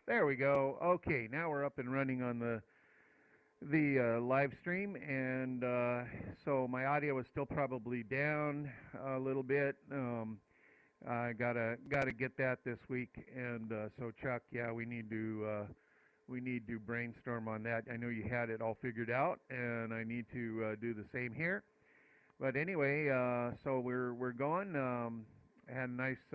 There we go. Okay, now we're up and running on the live stream, and so my audio is still probably down a little bit. I gotta get that this week, and so Chuck, yeah, we need to brainstorm on that. I know you had it all figured out, and I need to do the same here. But anyway, so we're going. I had a nice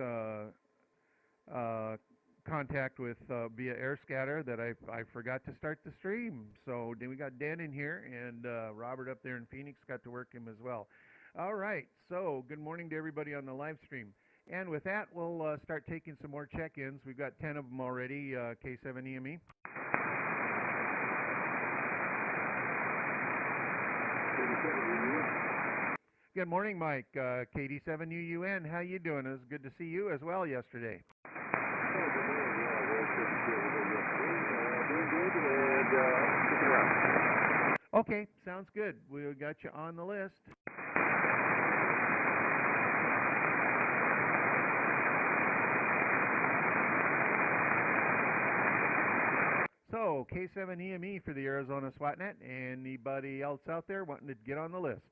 uh, contact with via air scatter that I forgot to start the stream. So then we got Dan in here and Robert up there in Phoenix got to work him as well. All right. So good morning to everybody on the live stream. And with that, we'll start taking some more check-ins. We've got 10 of them already. K7EME. Good morning, Mike. KD7UUN. How you doing? It was good to see you as well yesterday. Okay, sounds good. We got you on the list. So, K7EME for the Arizona SWATnet. Anybody else out there wanting to get on the list?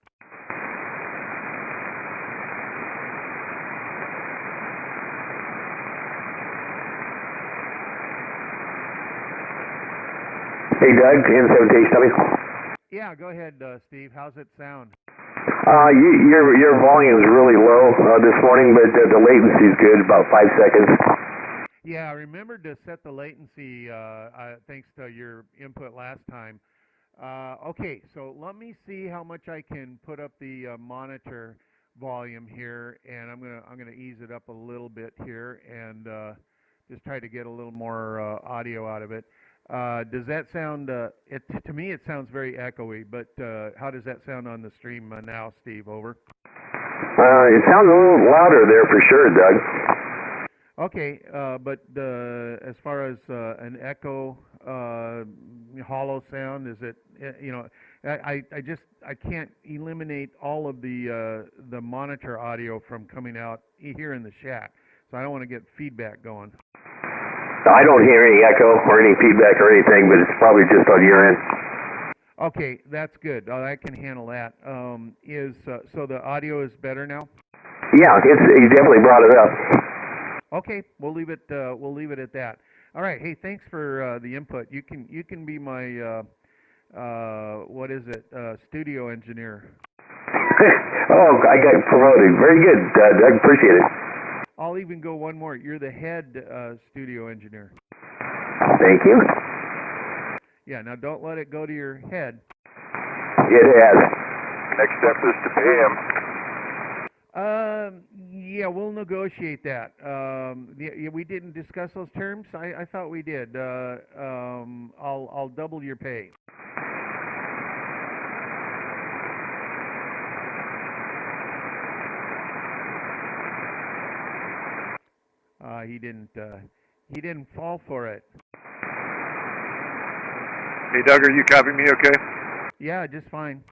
Hey, Doug, N17W. Yeah, go ahead, Steve. How's it sound? Your volume's really low this morning, but the latency's good, about 5 seconds. Yeah, I remembered to set the latency thanks to your input last time. Okay, so let me see how much I can put up the monitor volume here, and I'm gonna ease it up a little bit here and just try to get a little more audio out of it. Does that sound? To me, it sounds very echoey. But how does that sound on the stream now, Steve? Over. It sounds a little louder there for sure, Doug. Okay, but as far as an echo, hollow sound, is it? I can't eliminate all of the monitor audio from coming out here in the shack, so I don't want to get feedback going. I don't hear any echo or any feedback or anything, but it's probably just on your end. Okay, that's good. I can handle that. So the audio is better now? Yeah, you definitely brought it up. Okay, we'll leave it at that. All right. Hey, thanks for the input. You can be my what is it? Studio engineer. Oh, I got promoted. Very good, Doug. Appreciate it. I'll even go one more. You're the head studio engineer. Thank you. Yeah, now don't let it go to your head. It has. Next step is to pay him. Yeah, we'll negotiate that. We didn't discuss those terms. I thought we did. I'll double your pay. He didn't fall for it. Hey, Doug, are you copying me okay? Yeah, just fine.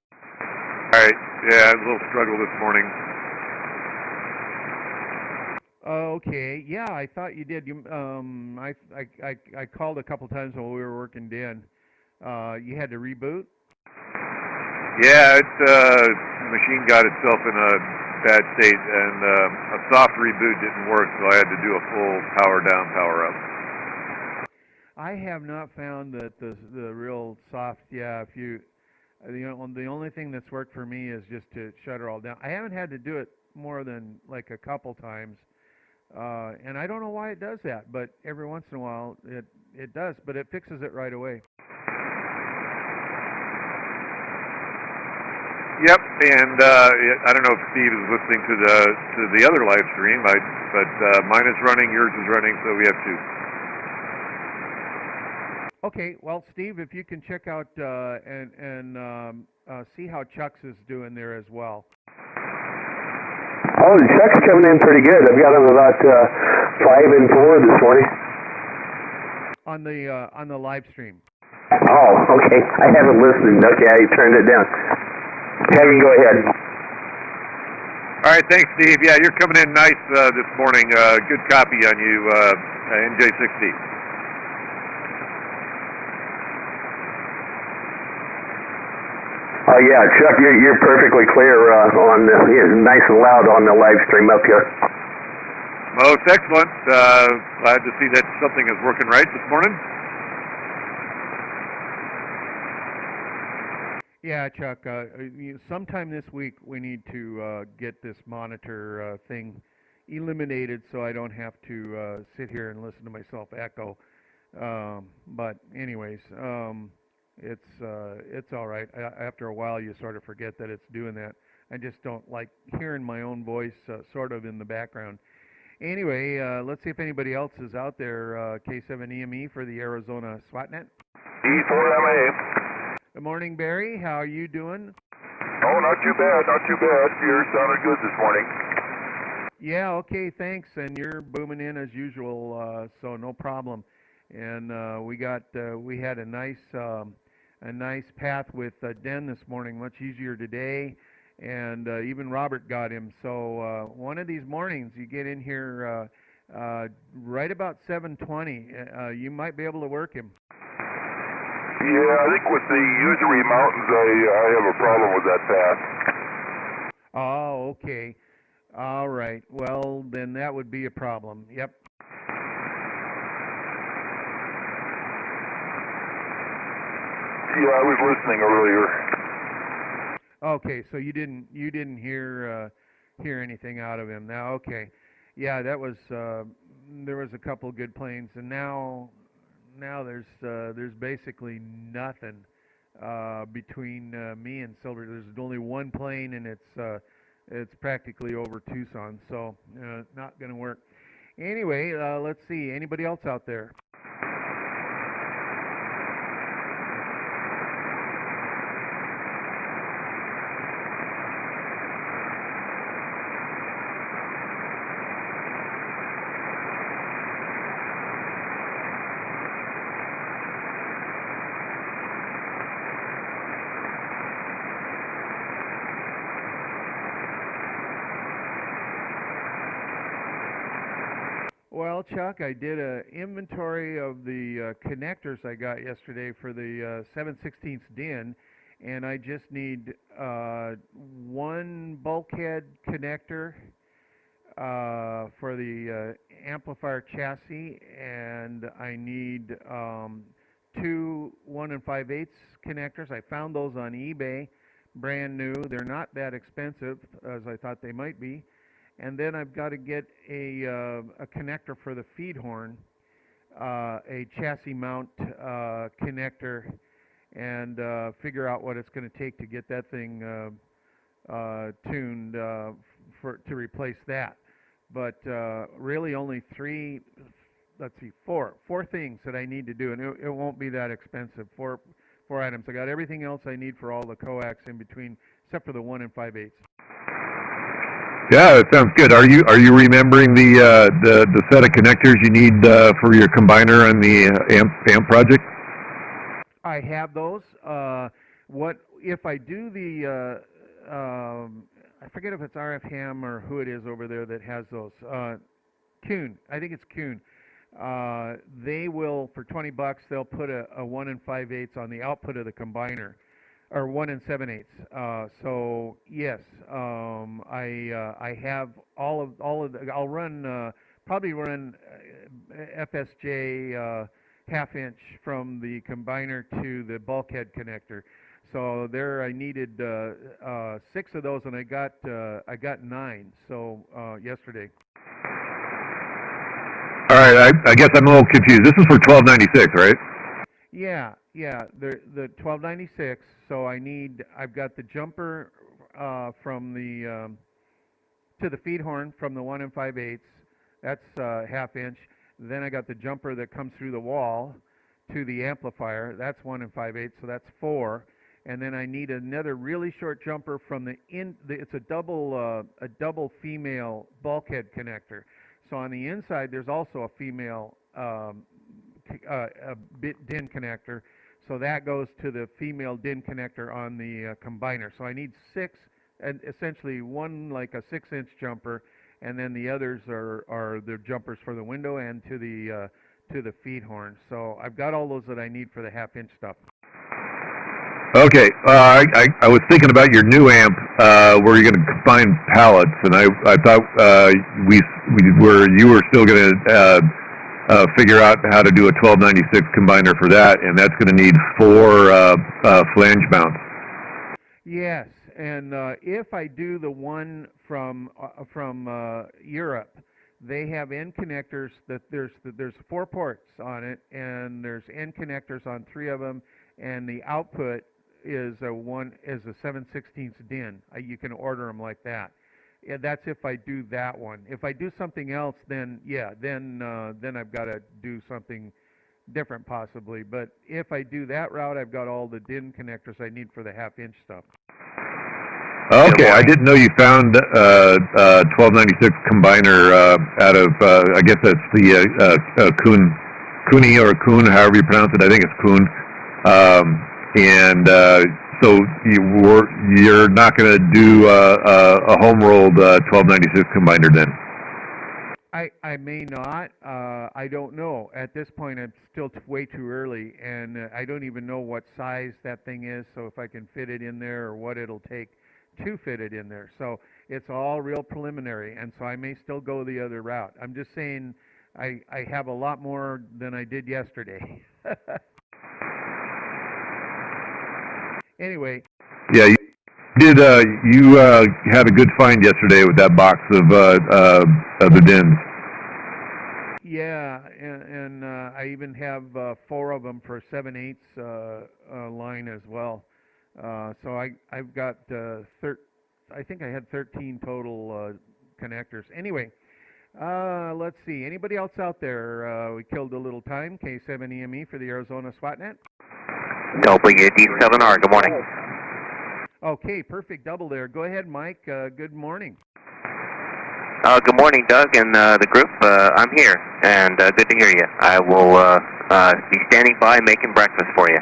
All right. Yeah, a little struggle this morning. Okay. Yeah, I thought you did. I called a couple times while we were working Dan. You had to reboot? Yeah, the machine got itself in a bad state, and a soft reboot didn't work, so I had to do a full power down, power up. I have not found that the real soft. Yeah, if you, the only thing that's worked for me is just to shut it all down. I haven't had to do it more than like a couple times, and I don't know why it does that, but every once in a while it does, but it fixes it right away. Yep, and I don't know if Steve is listening to the other live stream, but mine is running, yours is running, so we have two. Okay, well, Steve, if you can check out and see how Chuck's is doing there as well. Oh, the Chuck's coming in pretty good. I've got him about 5 and 4 this morning. On the live stream. Oh, okay. I haven't listened. Okay, I turned it down. Kevin, go ahead. All right, thanks, Steve. Yeah, you're coming in nice this morning. Good copy on you, NJ60. Oh yeah, Chuck, you're perfectly clear on nice and loud on the live stream up here. Most excellent. Glad to see that something is working right this morning. Yeah, Chuck. Sometime this week we need to get this monitor thing eliminated, so I don't have to sit here and listen to myself echo. But anyways, it's all right. After a while, you sort of forget that it's doing that. I just don't like hearing my own voice sort of in the background. Anyway, let's see if anybody else is out there. K7EME for the Arizona SWATnet. E4MA. Good morning, Barry. How are you doing? Oh, not too bad, not too bad. You're sounding good this morning. Yeah, okay, thanks. And you're booming in as usual, so no problem. And we had a nice path with Den this morning, much easier today. And even Robert got him. So one of these mornings, you get in here right about 7:20. You might be able to work him. Yeah, I think with the Usery Mountains, I have a problem with that path. Oh, okay. All right. Well, then that would be a problem. Yep. Yeah, I was listening earlier. Okay, so you didn't hear anything out of him. Now, okay. Yeah, that was there was a couple good planes, and now there's basically nothing between me and Silver. There's only one plane, and it's practically over Tucson, so not going to work. Anyway, let's see. Anybody else out there? Well, Chuck, I did an inventory of the connectors I got yesterday for the 7/16 DIN, and I just need one bulkhead connector for the amplifier chassis, and I need two 1 5/8 connectors. I found those on eBay, brand new. They're not that expensive as I thought they might be. And then I've got to get a connector for the feed horn, a chassis mount connector, and figure out what it's going to take to get that thing tuned to replace that. But really only four things that I need to do, and it won't be that expensive. Four items. I got everything else I need for all the coax in between, except for the 1 5/8. Yeah, that sounds good. Are you remembering the set of connectors you need for your combiner on the amp project? I have those. What if I do the? I forget if it's RF Ham or who it is over there that has those. Kuhn. I think it's Kuhn. They will, for $20, they'll put a 1 5/8 on the output of the combiner, or 1 7/8. So yes, I have all of the. I'll run probably run FSJ half-inch from the combiner to the bulkhead connector. So there, I needed 6 of those, and I got 9. So yesterday. All right, I guess I'm a little confused. This is for 1296, right? Yeah, the 1296. So I've got the jumper from the to the feed horn from the 1 5/8. That's half-inch. Then I got the jumper that comes through the wall to the amplifier. That's 1 5/8. So that's 4. And then I need another really short jumper from it's a double female bulkhead connector. So on the inside, there's also a female a bit DIN connector. So that goes to the female DIN connector on the combiner. So I need 6, and essentially one like a 6-inch jumper, and then the others are the jumpers for the window and to the feed horn. So I've got all those that I need for the half-inch stuff. Okay, I was thinking about your new amp where you're going to combine pallets, and I thought you were still going to figure out how to do a 1296 combiner for that, and that's going to need 4 flange mounts. Yes, and if I do the one from Europe, they have end connectors that there's 4 ports on it, and there's end connectors on 3 of them, and the output is a 7/16 DIN. You can order them like that. Yeah, that's if I do that one. If I do something else, then yeah, then I've got to do something different possibly. But if I do that route, I've got all the DIN connectors I need for the half-inch stuff. Okay, I didn't know you found 1296 combiner out of I guess that's the Cooney or Coon, however you pronounce it. I think it's Coon. So you're not going to do a home rolled 1296 combiner then? I may not. I don't know. At this point, it's still way too early, and I don't even know what size that thing is. So if I can fit it in there, or what it'll take to fit it in there. So it's all real preliminary, and so I may still go the other route. I'm just saying I have a lot more than I did yesterday. Anyway. Yeah, you did. You had a good find yesterday with that box of the DINs. Yeah, and I even have 4 of them for 7/8 line as well. So I've got I think I had 13 total connectors. Anyway, let's see. Anybody else out there? We killed a little time. K7EME for the Arizona SWATnet. WD7R. Good morning. Okay, perfect double there. Go ahead, Mike. Good morning. Good morning, Doug, and the group. I'm here, and good to hear you. I will be standing by making breakfast for you.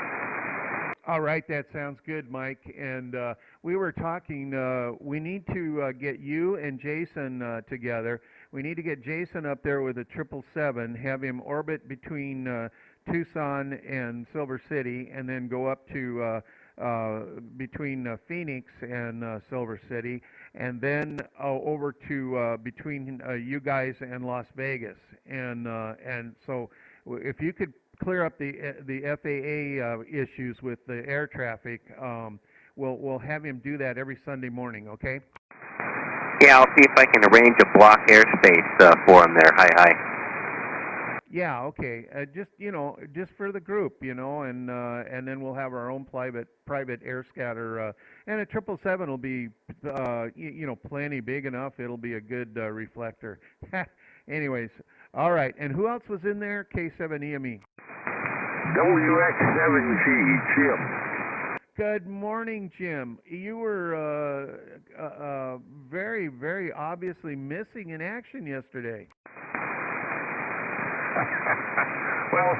All right, that sounds good, Mike. And we were talking, we need to get you and Jason together. We need to get Jason up there with a 777, have him orbit between Tucson and Silver City, and then go up to between Phoenix and Silver City, and then over to between you guys and Las Vegas. And so if you could clear up the FAA issues with the air traffic, we'll have him do that every Sunday morning, okay? Yeah, I'll see if I can arrange a block airspace for him there. Hi. Yeah, okay. Just for the group, and then we'll have our own private air scatter, and a 777 will be, plenty big enough. It'll be a good reflector. Anyways, all right. And who else was in there? K7EME. WX7G, Jim. Good morning, Jim. You were very, very obviously missing in action yesterday. Well,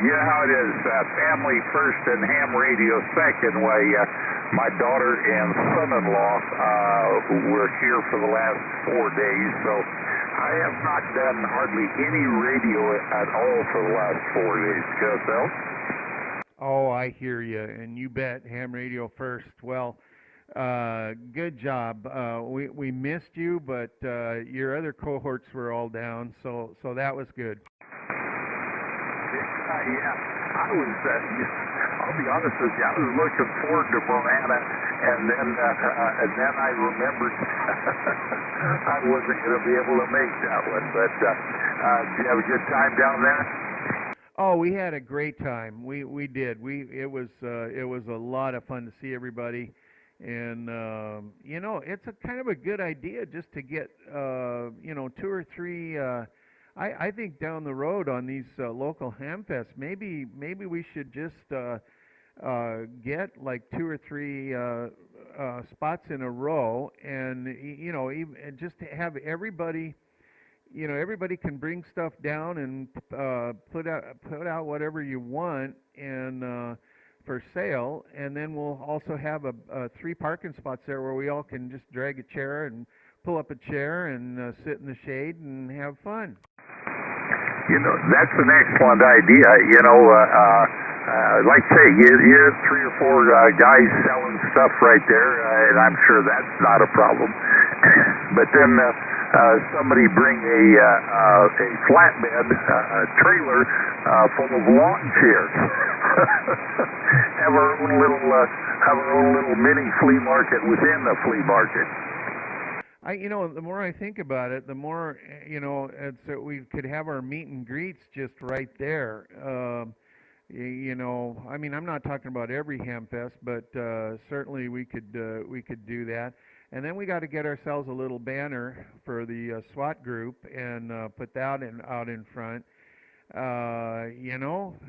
you know how it is, family first and ham radio second. My daughter and son-in-law were here for the last 4 days, so I have not done hardly any radio at all for the last 4 days. Yourself? Oh, I hear you, and you bet, ham radio first. Well, good job. We missed you, but your other cohorts were all down, so that was good. Yeah, I was. I'll be honest with you. I was looking forward to Marana, and then I remembered I wasn't going to be able to make that one. But did you have a good time down there? Oh, we had a great time. We did. It was a lot of fun to see everybody. And it's a kind of a good idea just to get 2 or 3. I think down the road on these local ham fests, maybe we should just get like 2 or 3 spots in a row, and and just to have everybody. Everybody can bring stuff down and put out whatever you want and. For sale, and then we'll also have a 3 parking spots there where we all can just drag a chair and pull up a chair and sit in the shade and have fun. That's an excellent idea. like I say, you had 3 or 4 guys selling stuff right there, and I'm sure that's not a problem. But then somebody bring a flatbed trailer full of lawn chairs. Have our own little mini flea market within the flea market. The more I think about it, the more, we could have our meet and greets just right there. I'm not talking about every ham fest, but certainly we could do that. And then we got to get ourselves a little banner for the SWAT group and put that out in front.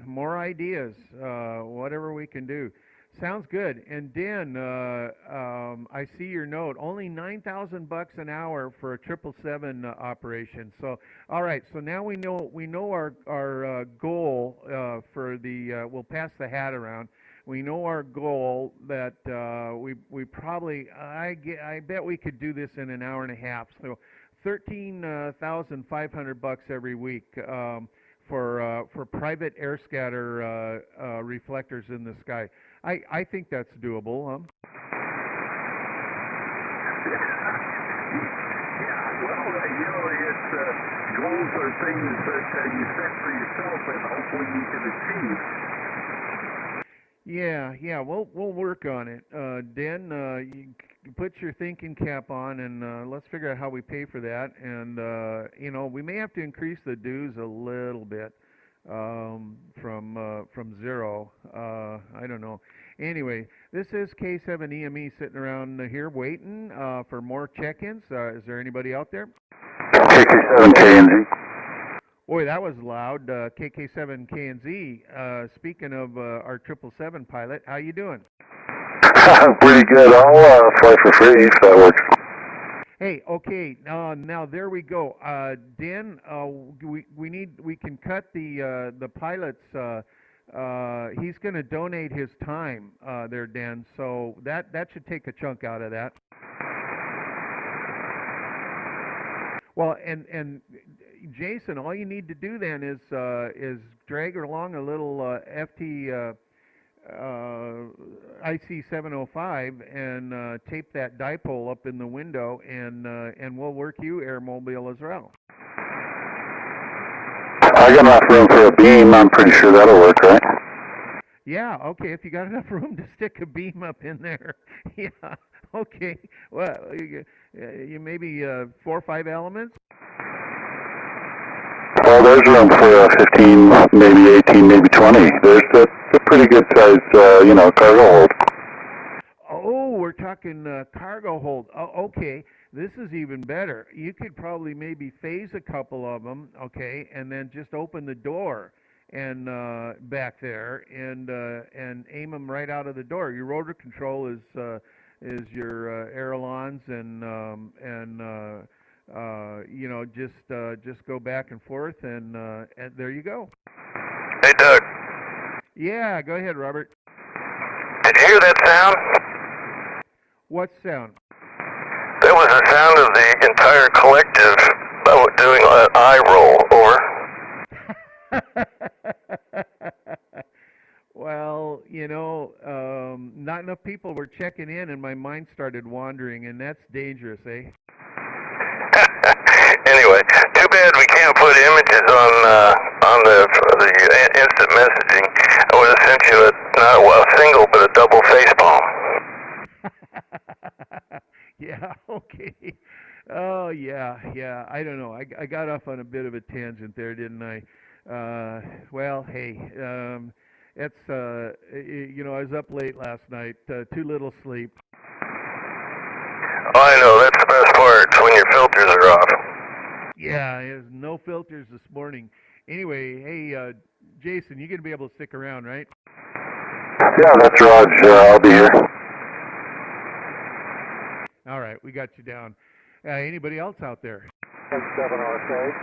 More ideas, whatever we can do. Sounds good. And Dan, I see your note. Only $9,000 an hour for a 777 operation. So, all right. So now we know our goal for the. We'll pass the hat around. We know our goal that we probably. I bet we could do this in an hour and a half. So, $13,500 every week. For private air scatter reflectors in the sky. I think that's doable, huh? Yeah, well, it's goals are things that you set for yourself and hopefully you can achieve. Yeah, we'll work on it. Dan, you put your thinking cap on, and let's figure out how we pay for that. And we may have to increase the dues a little bit from zero. I don't know. Anyway, this is K7EME sitting around here waiting for more check-ins. Is there anybody out there? KK7KNZ. Boy, that was loud. KK7KNZ. Speaking of our 777 pilot, how you doing? Pretty good. I'll fly for free if that works. Hey, okay. Now there we go. Dan, we can cut the pilot's. He's going to donate his time there, Dan. So that should take a chunk out of that. Well, and Jason, all you need to do then is drag along a little FT IC 705 and tape that dipole up in the window, and we'll work you airmobile as well. I got enough room for a beam. I'm pretty sure that'll work, right? Yeah. Okay. If you got enough room to stick a beam up in there, yeah. Okay. Well, you maybe 4 or 5 elements. Well, there's room for 15, maybe 18, maybe 20. There's a pretty good size, cargo hold. Oh, we're talking cargo hold. Oh, okay. This is even better. You could probably maybe phase a couple of them, okay, and then just open the door and back there and aim them right out of the door. Your rotor control is your ailerons and just go back and forth and there you go. Hey, Doug. Yeah, go ahead, Robert. Did you hear that sound? What sound? That was the sound of the entire collective doing an eye roll. Over. Well, not enough people were checking in, and my mind started wandering, and that's dangerous, eh? Anyway, too bad we can't put images on the instant messaging. I would have sent you not a single, but a double facepalm. Yeah, okay. Oh, yeah. I don't know. I got off on a bit of a tangent there, didn't I? Well, hey, it's, I was up late last night, too little sleep. Oh, I know. That's the best part. It's when your filters are off. Yeah, there's no filters this morning. Anyway, hey, Jason, you're going to be able to stick around, right? Yeah, that's Raj. I'll be here. All right, we got you down. Anybody else out there? 7RK.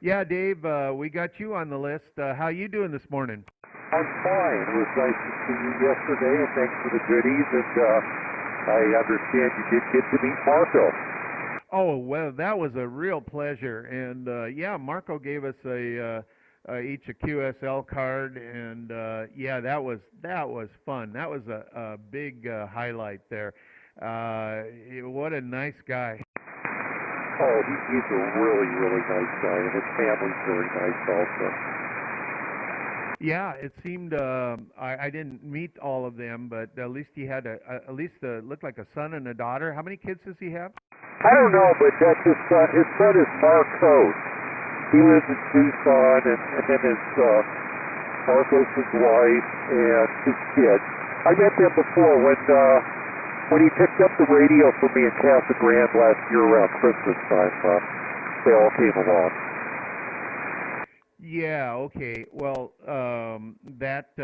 Yeah, Dave, we got you on the list. How you doing this morning? I'm fine. It was nice to see you yesterday, and thanks for the goodies. And I understand you did get to meet Marco. Oh, well, that was a real pleasure. And, yeah, Marco gave us a each a QSL card, and yeah, that was fun. That was a big highlight there. What a nice guy. Oh, he's a really, really nice guy, and his family's very nice also. Yeah, it seemed I didn't meet all of them, but at least he had at least looked like a son and a daughter. How many kids does he have? I don't know, but that's his son. His son is Marco. He lives in Tucson, and then his Marco's his wife and his kid. I met them before when he picked up the radio for me in Casa Grande last year around Christmas time. They all came along. Yeah, okay. Well, that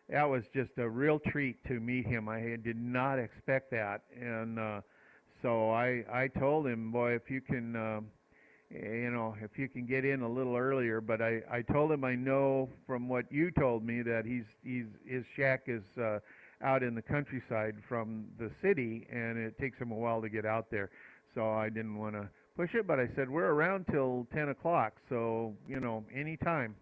was just a real treat to meet him. I did not expect that, and so I told him, boy, if you can, if you can get in a little earlier. But I told him I know from what you told me that his shack is out in the countryside from the city, and it takes him a while to get out there. So I didn't want to push it, but I said we're around till 10 o'clock, so anytime.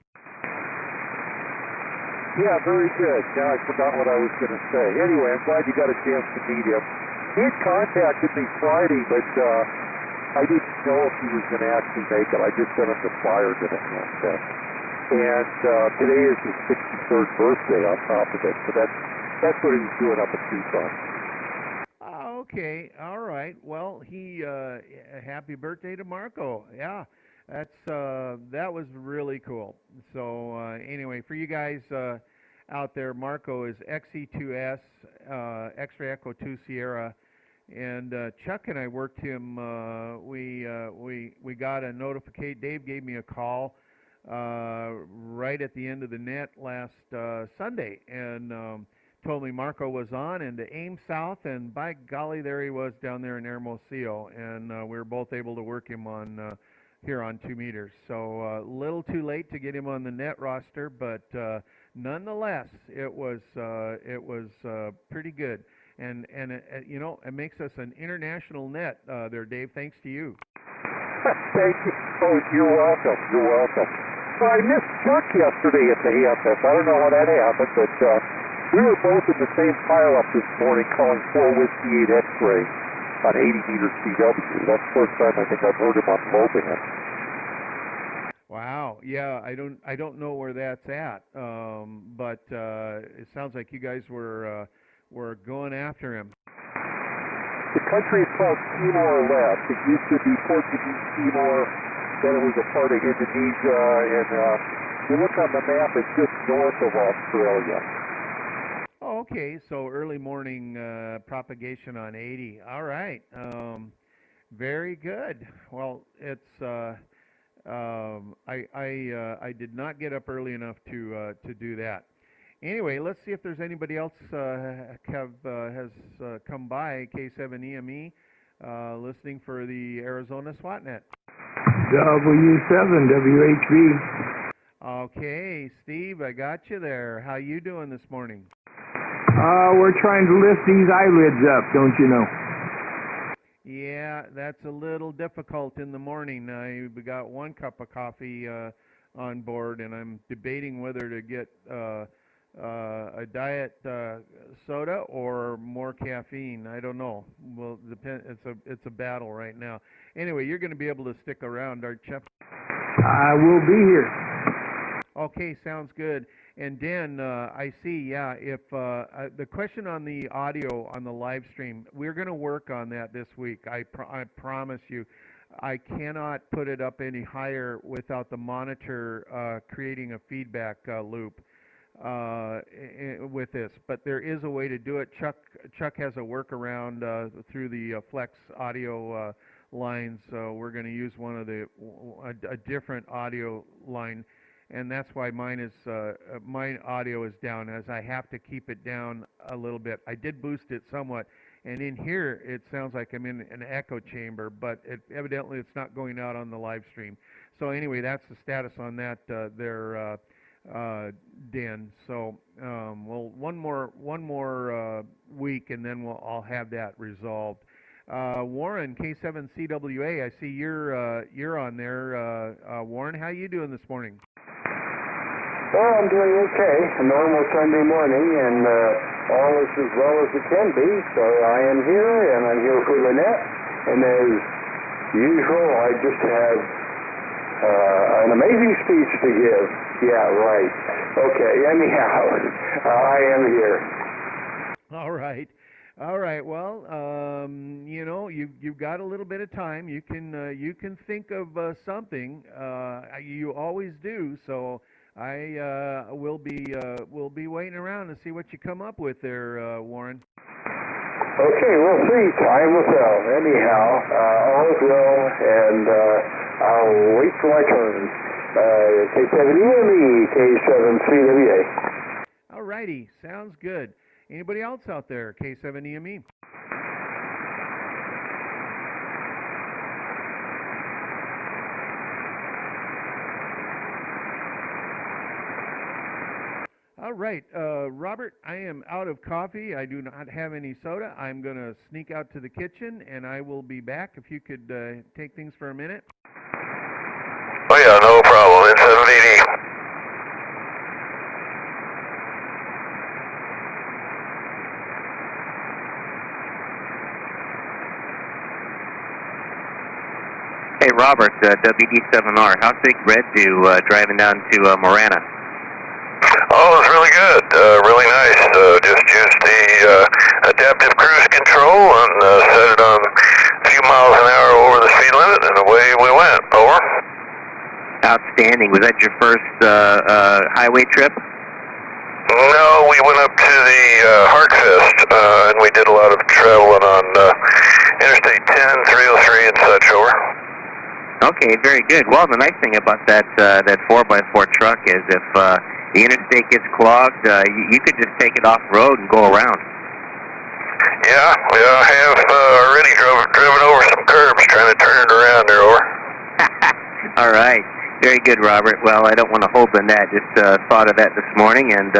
Yeah, very good. Now I forgot what I was going to say. Anyway, I'm glad you got a chance to meet him. He had contacted me Friday, but I didn't know if he was going to actually make it. I just sent him the flyer to him. And today is his 63rd birthday on top of it, so that's what he was doing up in Tucson. Okay, all right. Well, happy birthday to Marco. Yeah, that was really cool. So anyway, for you guys out there, Marco is XE2S X-ray Echo 2 Sierra, and Chuck and I worked him. We got a notification. Dave gave me a call right at the end of the net last Sunday, and told me Marco was on and to aim south, and by golly, there he was down there in Hermosillo, and we were both able to work him on here on 2 meters. So a little too late to get him on the net roster, but nonetheless, it was pretty good, and it makes us an international net there, Dave. Thanks to you. Thank you. Oh, you're welcome. You're welcome. So I missed Chuck yesterday at the AFS. I don't know how that happened, but we were both in the same pile-up this morning calling 4 Whiskey 8 X-ray on 80 meters CW. That's the first time I think I've heard him on loping it. Wow. Yeah, I don't know where that's at, but it sounds like you guys were going after him. The country is called Timor-Leste. It used to be Portuguese Timor, then it was a part of Indonesia, and if you look on the map, it's just north of Australia. Oh, okay. So early morning propagation on 80. All right. Very good. Well, it's I did not get up early enough to do that. Anyway, let's see if there's anybody else has come by K7EME listening for the Arizona SWATnet. W7 WHB. Okay, Steve, I got you there. How you doing this morning? We're trying to lift these eyelids up, don't you know? Yeah, that's a little difficult in the morning. We got 1 cup of coffee on board, and I'm debating whether to get a diet soda or more caffeine. I don't know. Well, it's a battle right now. Anyway, you're going to be able to stick around, aren't you? I will be here. Okay, sounds good. And Dan, I see. Yeah, if the question on the audio on the live stream, we're going to work on that this week. I promise you. I cannot put it up any higher without the monitor creating a feedback loop with this. But there is a way to do it. Chuck has a workaround through the Flex audio lines. We're going to use one of a different audio line. And that's why mine audio is down, as I have to keep it down a little bit. I did boost it somewhat, and in here it sounds like I'm in an echo chamber, but evidently it's not going out on the live stream. So anyway, that's the status on that there, Dan. So well, one more week, and then I'll have that resolved. Warren, K7CWA, I see you're on there. Warren, how you doing this morning? Well, I'm doing okay. A normal Sunday morning, and all is as well as it can be. So I am here, and I'm here for Lynette. And as usual, I just have an amazing speech to give. Yeah, right. Okay, anyhow, I am here. All right. All right. Well, you know, you've got a little bit of time. You can think of something. You always do. So I will be waiting around to see what you come up with there, Warren. Okay, we'll see. Time will tell. Anyhow, all is well, and I'll wait for my turn. K7EME, K7CWA. All righty. Sounds good. Anybody else out there? K7EME. All right, Robert, I am out of coffee. I do not have any soda. I'm going to sneak out to the kitchen, and I will be back if you could take things for a minute. Oh, yeah, no problem. It's 780. Hey, Robert, WD7R, how's Big Red do driving down to Marana? Oh, it was really good. Really nice. Just used the adaptive cruise control and set it on a few miles an hour over the speed limit, and away we went. Over. Outstanding. Was that your first highway trip? No, we went up to the Hartfest, and we did a lot of traveling on Interstate 10, 303, and such. Over. Okay, very good. Well, the nice thing about that 4x4 truck is if the interstate gets clogged, you could just take it off road and go around. Yeah, I have already driven over some curbs trying to turn it around there. Over. All right. Very good, Robert. Well, I don't want to hold the net. Just thought of that this morning, and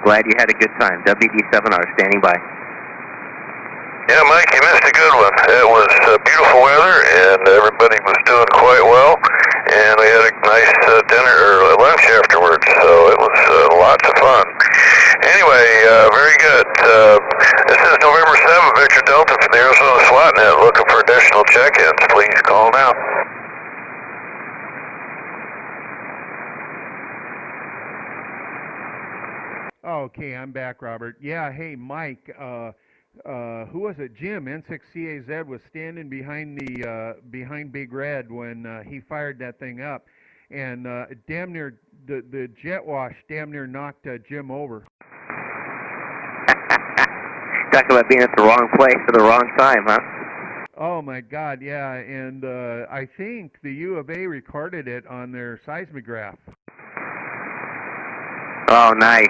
glad you had a good time. WD7R standing by. Yeah, Mike, you missed a good one. It was beautiful weather, and everybody was doing quite well, and we had a nice dinner or lunch afterwards, so it was lots of fun. Anyway, very good. This is November 7th, Victor Delta for the Arizona SWAT Net. Looking for additional check-ins. Please call now. Okay, I'm back, Robert. Yeah, hey, Mike. Who was it? Jim, N6CAZ was standing behind behind Big Red when he fired that thing up, and damn near the jet wash damn near knocked Jim over. Talk about being at the wrong place at the wrong time, huh? Oh my God, yeah, and I think the U of A recorded it on their seismograph. Oh, nice.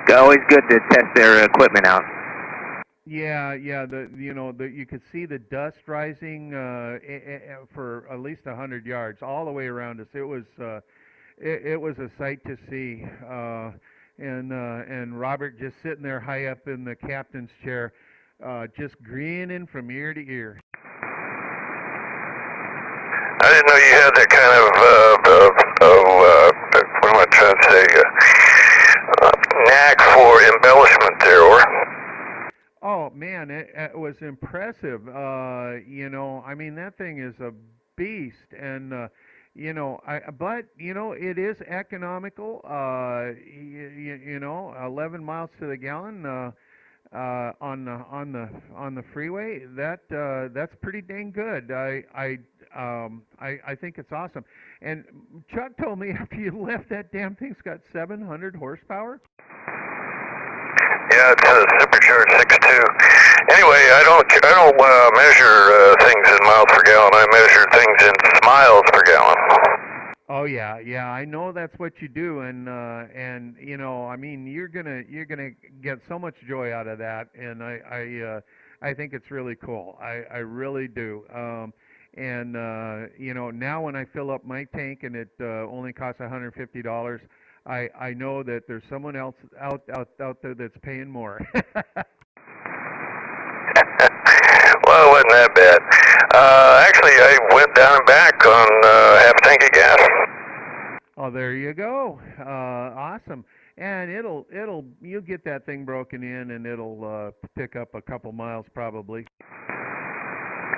Always good to test their equipment out. Yeah. You could see the dust rising for at least 100 yards all the way around us. It was a sight to see. And Robert just sitting there high up in the captain's chair, just grinning from ear to ear. I didn't know you had that kind of what am I trying to say? Knack for embellishment there, or? Oh man, it was impressive. I mean that thing is a beast, and but it is economical. 11 miles to the gallon on the freeway. That's pretty dang good. I think it's awesome. And Chuck told me after you left, that damn thing's got 700 horsepower. Yeah, it's a supercharged 6.2. Anyway, I don't measure things in miles per gallon. I measure things in miles per gallon. Oh yeah, I know that's what you do, and I mean you're gonna get so much joy out of that, and I think it's really cool. I really do. Now when I fill up my tank and it only costs $150, I know that there's someone else out there that's paying more. Well, it wasn't that bad. Actually, I went down and back on half a tank of gas. Oh, there you go. Awesome. And you'll get that thing broken in, and it'll pick up a couple miles probably.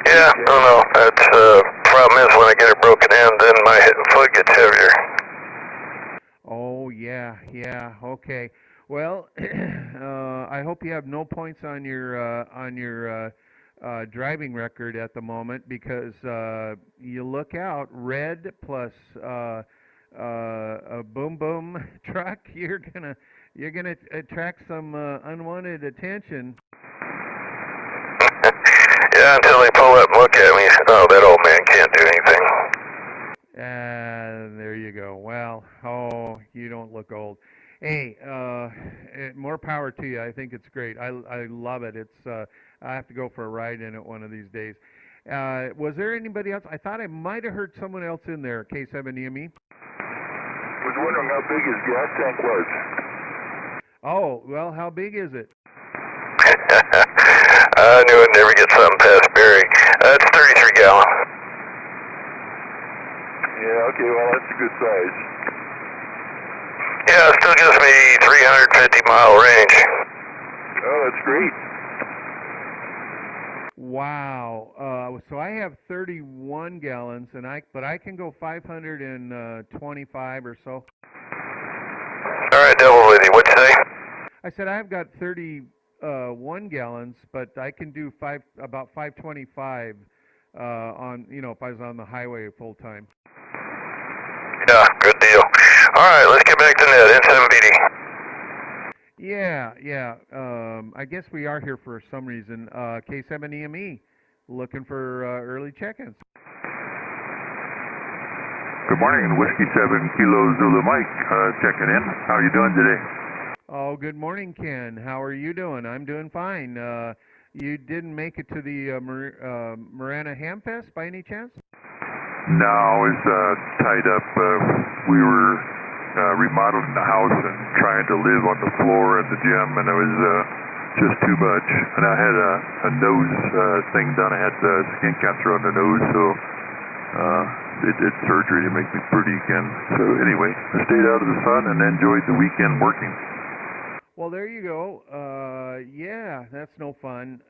Yeah, I don't know. That's problem is when I get it broken in, then my foot gets heavier. Oh yeah. Okay. Well, I hope you have no points on your driving record at the moment because you look out, red plus a boom boom truck, you're gonna attract some unwanted attention. Yeah, until they pull up and look at me. Oh, that old man can't do anything. There you go. Well, oh, you don't look old. Hey, more power to you. I think it's great. I love it. I have to go for a ride in it one of these days. Was there anybody else? I thought I might have heard someone else in there. K7EME. Was wondering how big his gas tank was. Oh, well, how big is it? I knew I'd never get something past Barry. It's 33 gallon. Yeah, okay, well, that's a good size. Yeah, it still gives me 350-mile range. Oh, that's great. Wow. So I have 31 gallons, but I can go 525 or so. All right, double with you. What'd you say? I said I've got 31 gallons, but I can do about 525 on if I was on the highway full time. Yeah, good deal. All right, let's get back to net. N7BD. Yeah. I guess we are here for some reason. K7EME, looking for early check-ins. Good morning, Whiskey 7 Kilo Zulu Mike, checking in. How are you doing today? Oh, good morning, Ken. How are you doing? I'm doing fine. You didn't make it to the Marana Hamfest by any chance? No, I was tied up. We were remodeling the house and trying to live on the floor at the gym, and it was just too much. And I had a nose thing done. I had skin cancer on the nose, so they did surgery to make me pretty again. So anyway, I stayed out of the sun and enjoyed the weekend working. Well, there you go. Yeah, that's no fun.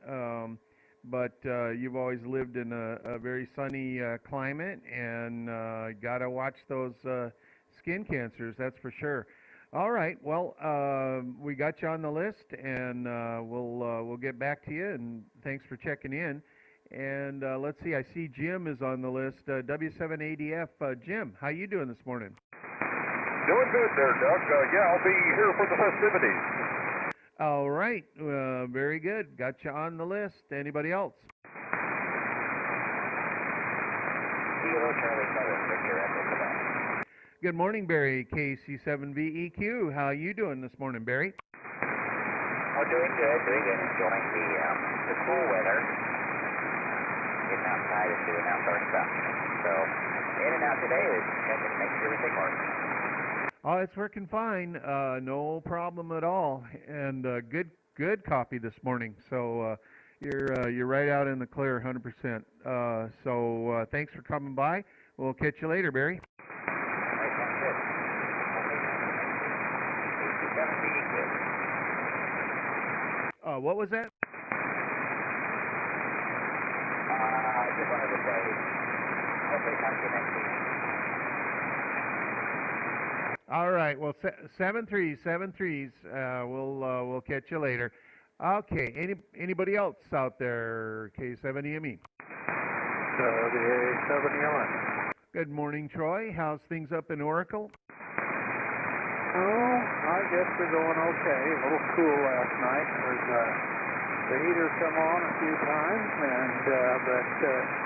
But you've always lived in a very sunny climate, and gotta watch those skin cancers. That's for sure. All right. Well, we got you on the list, and we'll get back to you. And thanks for checking in. And let's see. I see Jim is on the list. W7ADF. Jim, how you doing this morning? Doing good there, Doug. Yeah, I'll be here for the festivities. All right. Very good. Got you on the list. Anybody else? Good morning, Barry. KC7VEQ. How you doing this morning, Barry? Oh, doing good. Enjoying the cool weather. Getting outside and doing outdoor stuff. So, in and out today is checking to make sure everything works. Oh, it's working fine. No problem at all. And good copy this morning. So you're right out in the clear, 100%. So thanks for coming by. We'll catch you later, Barry. What was that? I just wanted to say, hopefully come to you next week. All right. Well, 7-3s. We'll catch you later. Okay. Anybody else out there? K7EME. W7ELN. Good morning, Troy. How's things up in Oracle? Oh, I guess they're going okay. A little cool last night. The heater come on a few times, but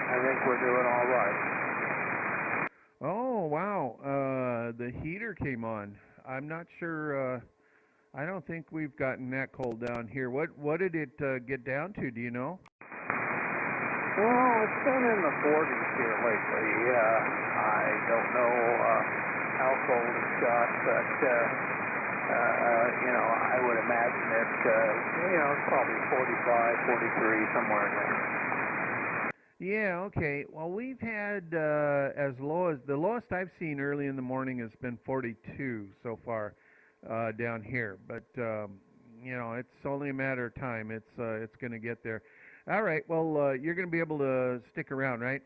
I think we're doing all right. Oh, wow. The heater came on. I'm not sure. I don't think we've gotten that cold down here. What did it get down to? Do you know? Well, it's been in the 40s here lately. I don't know how cold it's got, but I would imagine it's probably 45, 43, somewhere in there. Yeah, okay. Well, we've had as low as the lowest I've seen early in the morning has been 42 so far down here. But you know, it's only a matter of time. It's going to get there. All right. Well, you're going to be able to stick around, right?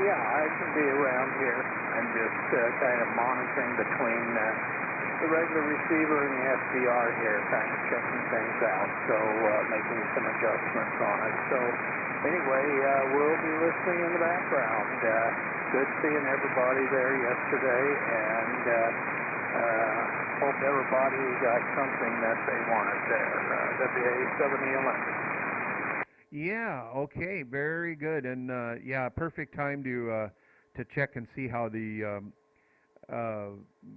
Yeah, I can be around here. I'm just kind of monitoring between the regular receiver and the SDR here, kind of checking things out, so making some adjustments on it. So anyway, we'll be listening in the background. Good seeing everybody there yesterday, and hope everybody got something that they wanted there. WA7E11. Yeah. Okay. Very good. And yeah, perfect time to check and see how the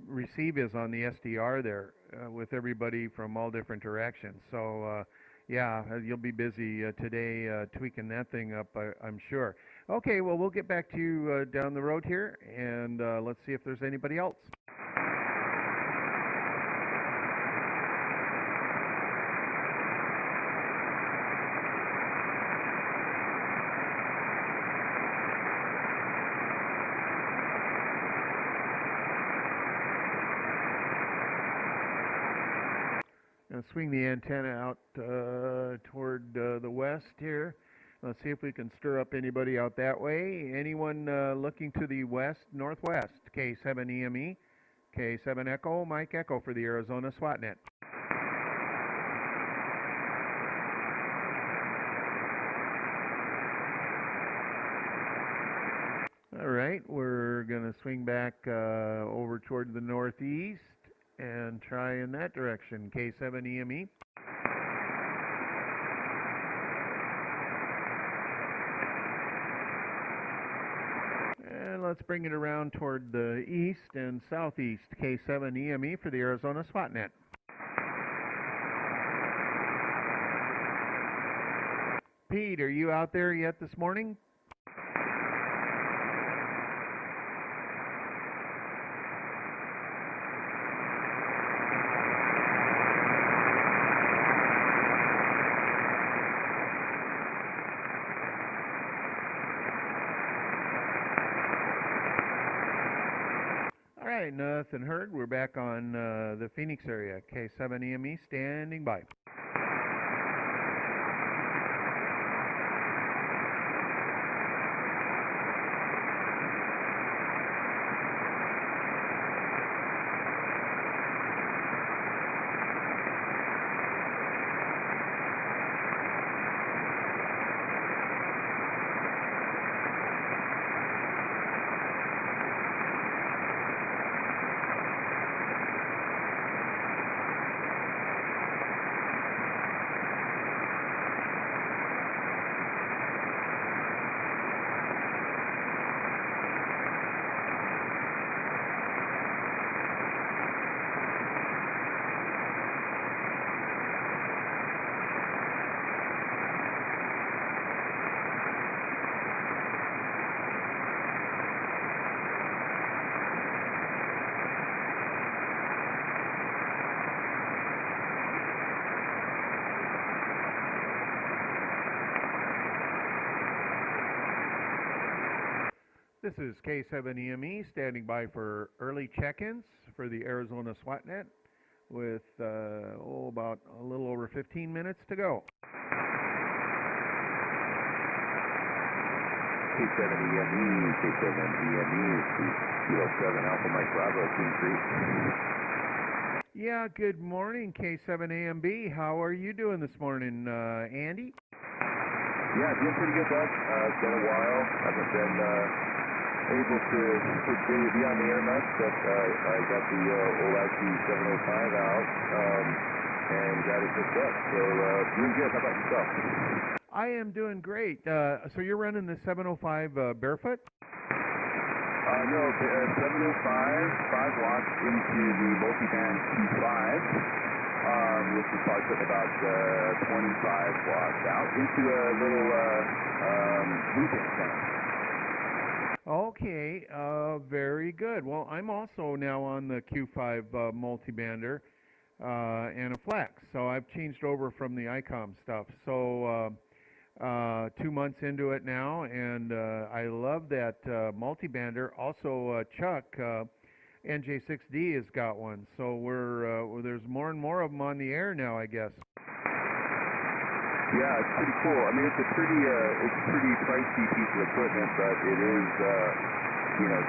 receive is on the SDR there with everybody from all different directions. So yeah, you'll be busy today tweaking that thing up, I'm sure. Okay. Well, we'll get back to you down the road here, and let's see if there's anybody else. Gonna swing the antenna out toward the west here. Let's see if we can stir up anybody out that way. Anyone looking to the west, northwest? K7EME, K7 Echo, Mike Echo for the Arizona SWATnet. All right, we're gonna swing back over toward the northeast and try in that direction. K7EME. And let's bring it around toward the east and southeast. K7EME for the Arizona SWATnet. Pete, are you out there yet this morning? All right, nothing heard. We're back on the Phoenix area. K7EME standing by. This is K7EME standing by for early check-ins for the Arizona SWATnet with about a little over 15 minutes to go. K7EME, K7EME, Kilo 7 Alpha Mike Bravo, Team 3. Yeah, good morning, K7AMB. How are you doing this morning, Andy? Yeah, doing pretty good, Doug. It's been a while. Haven't been able to be on the air much, but I got the old IQ 705 out and got it hooked up. So doing good. How about yourself? I am doing great. So you're running the 705 barefoot? No, 705, 5 watts into the multiband Q5, which is probably putting about 25 watts out into a little loop antenna. Okay, very good. Well, I'm also now on the Q5 multibander and a flex, so I've changed over from the ICOM stuff. So 2 months into it now, and I love that multibander. Also, Chuck, NJ6D has got one, so there's more and more of them on the air now, I guess. Yeah, it's pretty cool. I mean, it's a pretty pricey piece of equipment, but it is,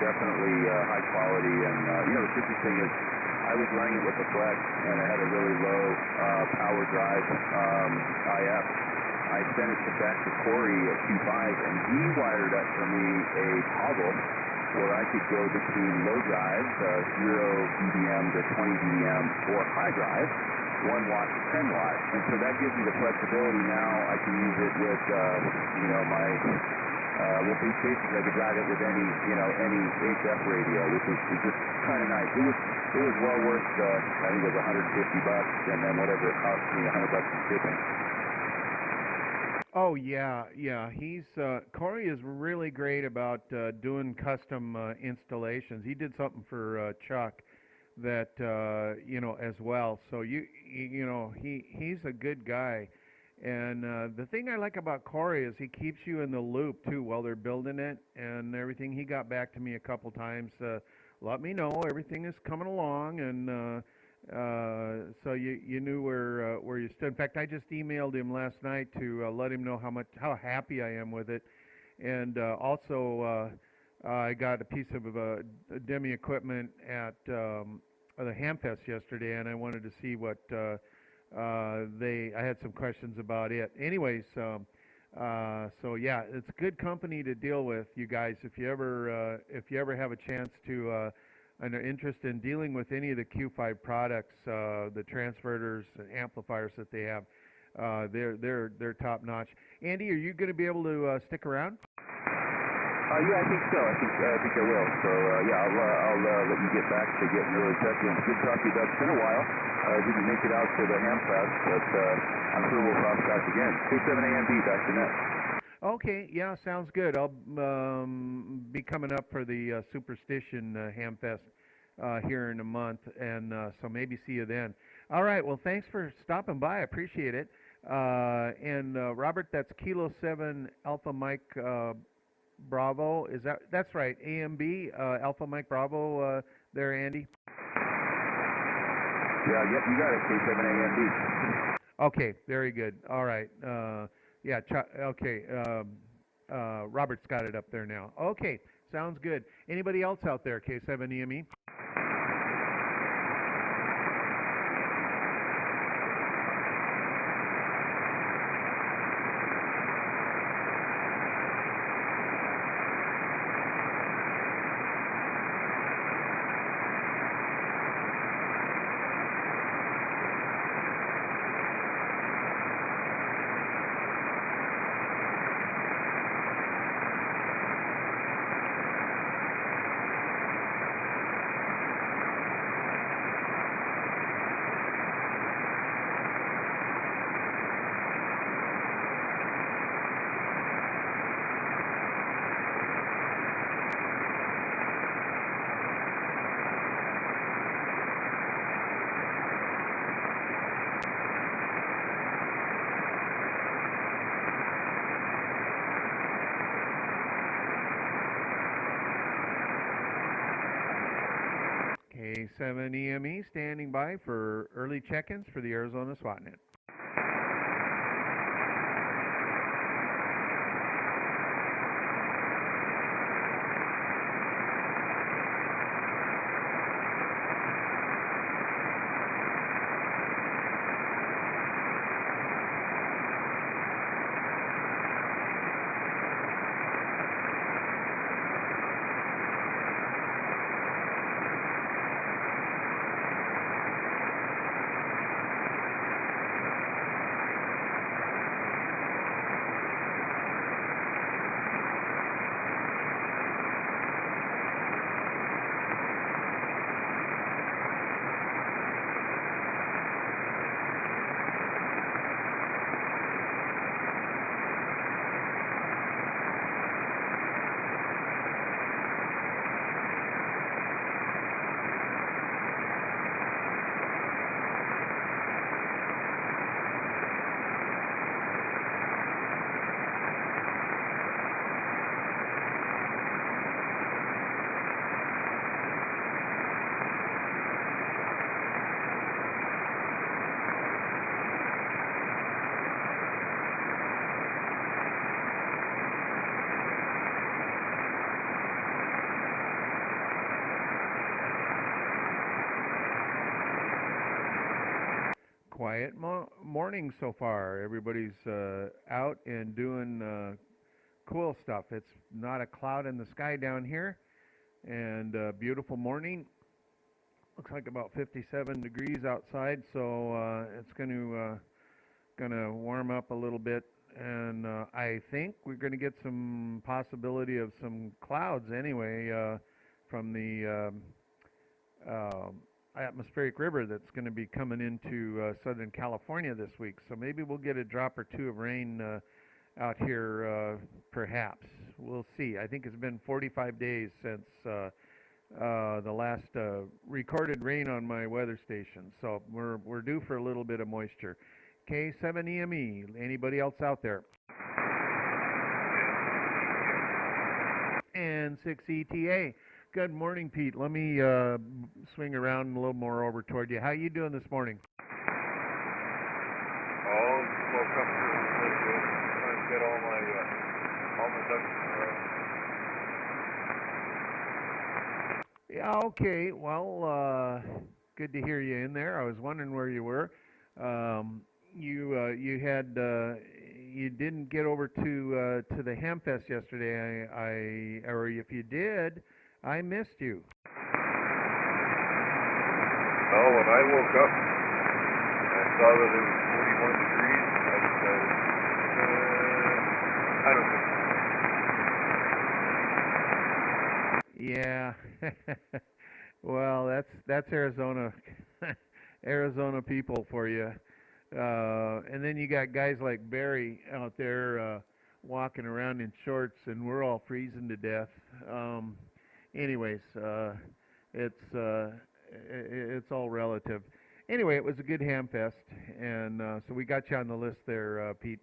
definitely high quality. And what's interesting is I was running it with the Flex, and it had a really low power drive IF. I sent it back to Corey at Q5, and he wired up for me a toggle where I could go between low drives, 0 dBm to 20 dBm, or high drive, 1 watt to 10 watts. And so that gives me the flexibility now. I can use it with, my, basically I could drive it with any HF radio, which is just kind of nice. It was well worth, I think it was $150, and then whatever it cost me, $100 in shipping. Oh yeah. He's Corey is really great about doing custom installations. He did something for Chuck that as well. So he's a good guy. And the thing I like about Corey is he keeps you in the loop too while they're building it and everything. He got back to me a couple times, let me know everything is coming along, and so you knew where you stood. In fact, I just emailed him last night to let him know how happy I am with it, and also I got a piece of Demi equipment at the Hamfest yesterday, and I wanted to see what I had some questions about it. Anyways, so yeah, it's good company to deal with, you guys. If you ever have a chance to and are interested in dealing with any of the Q5 products, the transverters and amplifiers that they have, they're top notch. Andy, are you going to be able to stick around? Yeah, I think so. I think I will. So I'll let you get back to getting really techy. And good talk to you, Doug. It's been a while. I didn't make it out to the Hamfest, but I'm sure we'll cross paths again. K7AMB, back to net. Okay, yeah, sounds good. I'll be coming up for the Superstition Hamfest here in a month, and so maybe see you then. All right, well, thanks for stopping by. I appreciate it. And Robert, that's Kilo 7 Alpha Mike Bravo. That's right, AMB Alpha Mike Bravo there, Andy? Yeah, yep, you got it, K7AMB. Okay, very good. All right. Yeah, okay. Robert's got it up there now. Okay, sounds good. Anybody else out there, K7EME? K7EME standing by for early check-ins for the Arizona SWATnet. quiet morning so far. Everybody's out and doing cool stuff. It's not a cloud in the sky down here, and beautiful morning. Looks like about 57 degrees outside, so it's gonna warm up a little bit, and I think we're gonna get some possibility of some clouds anyway from the atmospheric river that's going to be coming into Southern California this week. So maybe we'll get a drop or two of rain out here, perhaps. We'll see. I think it's been 45 days since the last recorded rain on my weather station. So we're due for a little bit of moisture. K7EME. Anybody else out there? And 6ETA. Good morning, Pete. Let me swing around a little more over toward you. How you doing this morning? Oh, woke up really good. Trying to get all my ducks in a row. Yeah, okay. Well, good to hear you in there. I was wondering where you were. You didn't get over to the Hamfest yesterday. Or if you did, I missed you. No, when I woke up, I saw that it was 41 degrees. I decided, I don't think. Yeah. Well, that's Arizona, Arizona people for you. And then you got guys like Barry out there walking around in shorts, and we're all freezing to death. Anyways, it's all relative. Anyway, it was a good ham fest, and so we got you on the list there, Pete.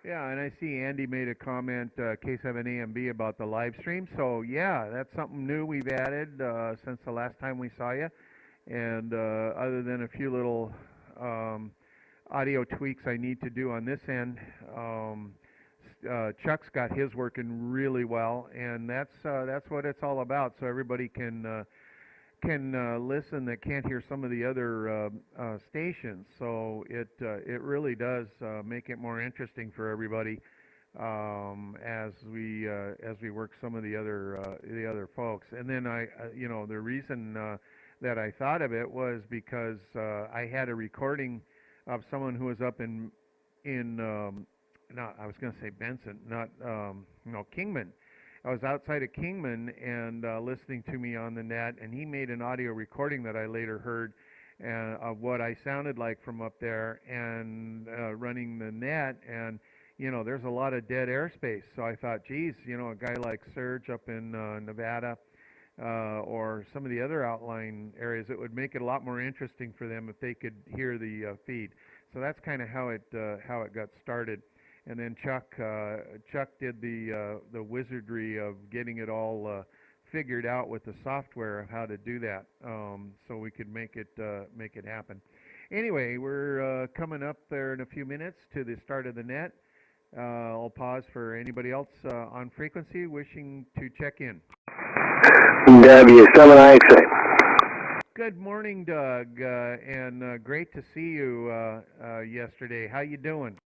Yeah, and I see Andy made a comment, K7AMB, about the live stream. So, yeah, that's something new we've added since the last time we saw you. And other than a few little audio tweaks I need to do on this end, Chuck's got his working really well, and that's what it's all about. So everybody can listen that can't hear some of the other stations. So it really does make it more interesting for everybody as we work some of the other folks. And then the reason that I thought of it was because I had a recording of someone who was up in I was going to say Benson, Kingman. I was outside of Kingman and listening to me on the net, and he made an audio recording that I later heard of what I sounded like from up there and running the net. And, there's a lot of dead airspace. So I thought, geez, a guy like Serge up in Nevada or some of the other outlying areas, it would make it a lot more interesting for them if they could hear the feed. So that's kind of how it got started. And then Chuck did the wizardry of getting it all figured out with the software of how to do that, so we could make it happen. Anyway, we're coming up there in a few minutes to the start of the net. I'll pause for anybody else on frequency wishing to check in. W7IXA. Good morning, Doug, and great to see you yesterday. How you doing?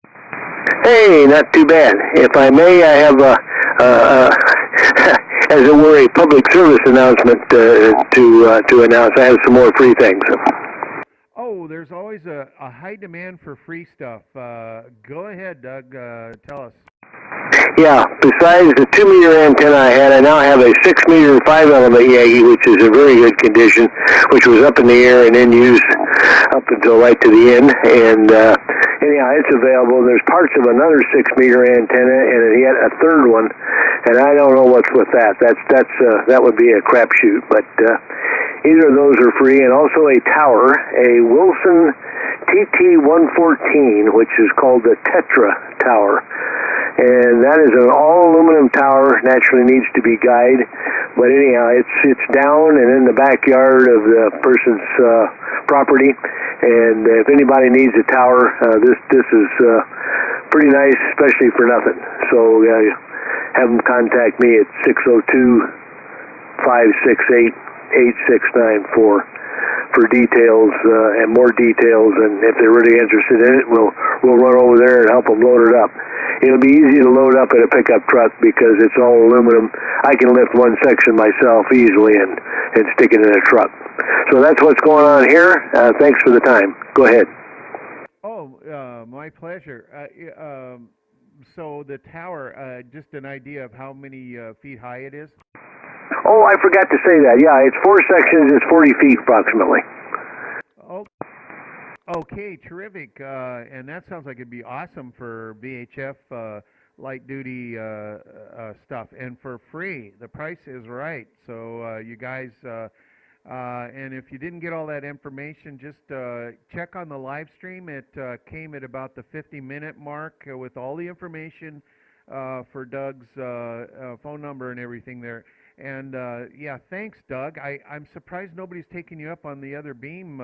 Hey, not too bad. If I may, I have as it were, a public service announcement to announce. I have some more free things. Oh, there's always a high demand for free stuff. Go ahead, Doug. Tell us. Yeah, besides the 2-meter antenna I had, I now have a 6-meter 5-element Yagi, which is in very good condition, which was up in the air and in use up until right to the end. And anyhow, it's available. There's parts of another 6-meter antenna and yet a third one, and I don't know what's with that. That would be a crapshoot, but either of those are free. And also a tower, a Wilson TT-114, which is called the Tetra tower. And that is an all-aluminum tower, naturally needs to be guyed. But anyhow, it's down and in the backyard of the person's property. And if anybody needs a tower, this is pretty nice, especially for nothing. So have them contact me at 602-568-8694 for details and more details. And if they're really interested in it, we'll run over there and help them load it up. It'll be easy to load up in a pickup truck because it's all aluminum. I can lift one section myself easily and stick it in a truck. So that's what's going on here. Thanks for the time. Go ahead. Oh, my pleasure. So the tower, just an idea of how many feet high it is? Oh, I forgot to say that. Yeah, it's 4 sections. It's 40 feet approximately. Oh. Okay, terrific. And that sounds like it'd be awesome for VHF light duty stuff, and for free. The price is right. So you guys, and if you didn't get all that information, just check on the live stream. It came at about the 50-minute mark with all the information for Doug's phone number and everything there. And yeah, thanks, Doug. I'm surprised nobody's taking you up on the other beam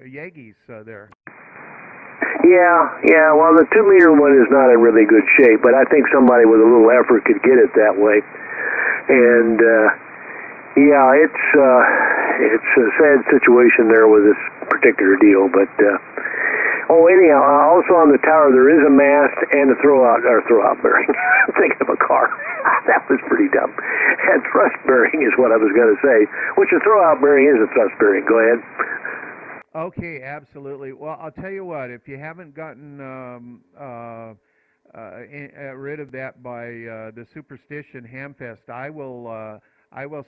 Yagis there. Yeah. Well, the 2-meter one is not in really good shape, but I think somebody with a little effort could get it that way. And yeah, it's a sad situation there with this particular deal. But anyhow, also on the tower there is a mast and a throwout bearing. I'm thinking of a car. That was pretty dumb. And thrust bearing is what I was going to say, which a throwout bearing is a thrust bearing. Go ahead. Okay, absolutely. Well, I'll tell you what, if you haven't gotten rid of that by the Superstition Hamfest, I will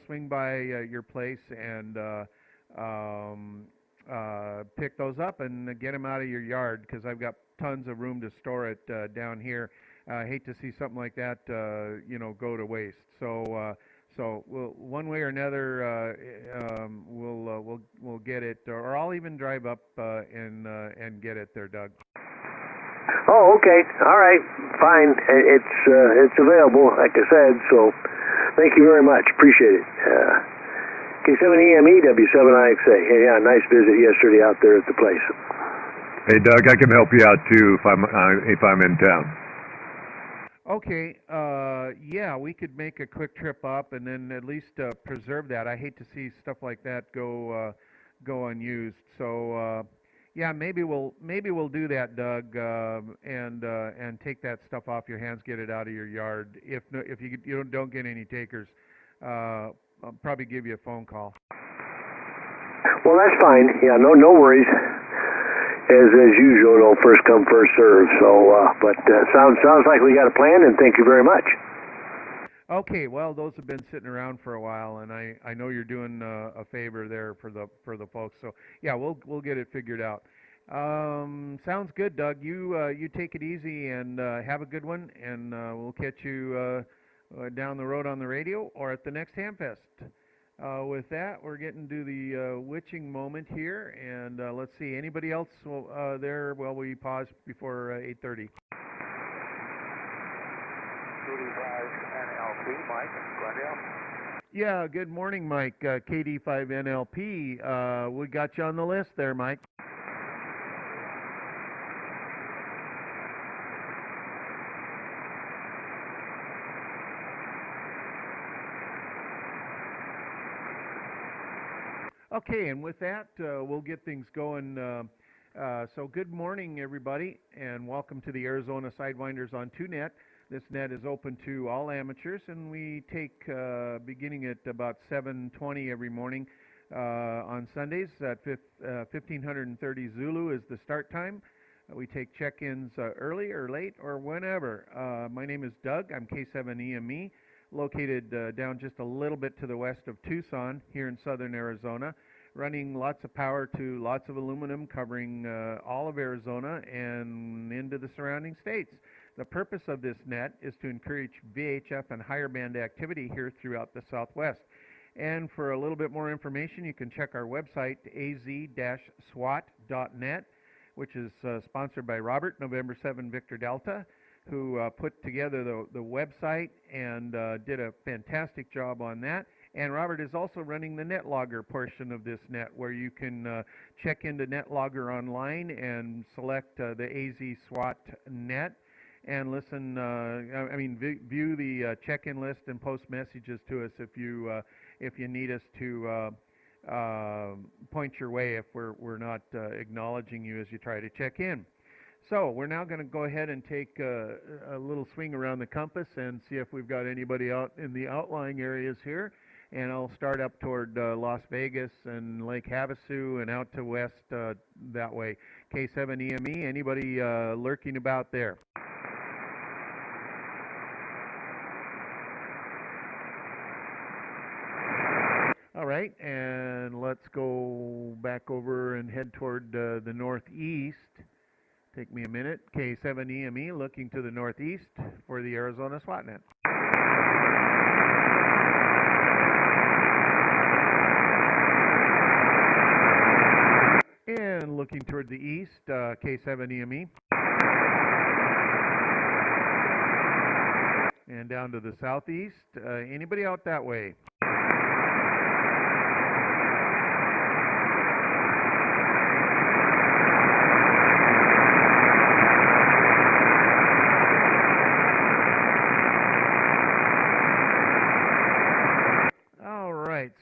swing by your place and pick those up and get them out of your yard, because I've got tons of room to store it down here. I hate to see something like that, go to waste. So we'll, one way or another, we'll get it, or I'll even drive up and get it there, Doug. Oh, okay. All right. Fine. It's available, like I said. So thank you very much. Appreciate it. K7EME W7IXA. Hey, yeah, nice visit yesterday out there at the place. Hey, Doug, I can help you out too if I'm in town. Okay, yeah, we could make a quick trip up and then at least preserve that. I hate to see stuff like that go unused. So yeah, maybe we'll do that, Doug, and take that stuff off your hands, get it out of your yard. If you don't get any takers, I'll probably give you a phone call. Well, that's fine. Yeah, no worries. As usual, first come, first serve. So, but sounds like we got a plan, and thank you very much. Okay, well, those have been sitting around for a while, and I know you're doing a favor there for the folks. So yeah, we'll get it figured out. Sounds good, Doug. You take it easy and have a good one, and we'll catch you down the road on the radio or at the next Hamfest. With that, we're getting to the witching moment here, and let's see, anybody else there while we pause before 8:30? 85NLP, Mike, Glendale. Yeah, good morning, Mike. KD5NLP. We got you on the list there, Mike. Okay, and with that, we'll get things going. So good morning, everybody, and welcome to the Arizona Sidewinders on 2Net. This net is open to all amateurs, and we take, beginning at about 7:20 every morning on Sundays at 1530 Zulu is the start time. We take check-ins early or late or whenever. My name is Doug. I'm K7EME, located down just a little bit to the west of Tucson here in southern Arizona, running lots of power to lots of aluminum, covering all of Arizona and into the surrounding states. The purpose of this net is to encourage VHF and higher band activity here throughout the Southwest. And for a little bit more information, you can check our website, az-swot.net, which is sponsored by Robert, November 7 Victor Delta. who put together the website and did a fantastic job on that. And Robert is also running the NetLogger portion of this net, where you can check into NetLogger online and select the AZ SWAT net and listen. View the check-in list and post messages to us if you need us to point your way if we're not acknowledging you as you try to check in. So we're now going to go ahead and take a little swing around the compass and see if we've got anybody out in the outlying areas here. And I'll start up toward Las Vegas and Lake Havasu and out to west that way. K7EME, anybody lurking about there? All right, and let's go back over and head toward the northeast. Take me a minute. K7EME looking to the northeast for the Arizona SWATnet. And looking toward the east, K7EME. And down to the southeast. Anybody out that way?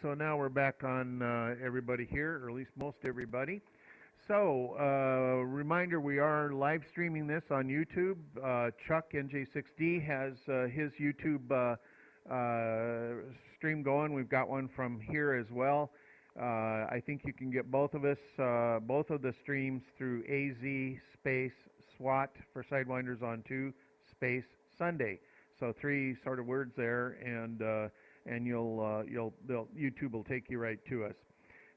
So now we're back on everybody here, or at least most everybody. So, reminder, we are live streaming this on YouTube. Chuck, NJ6D, has his YouTube stream going. We've got one from here as well. I think you can get both of the streams through AZ space SWAT for Sidewinders on 2 space Sunday. So 3 sort of words there, and YouTube will take you right to us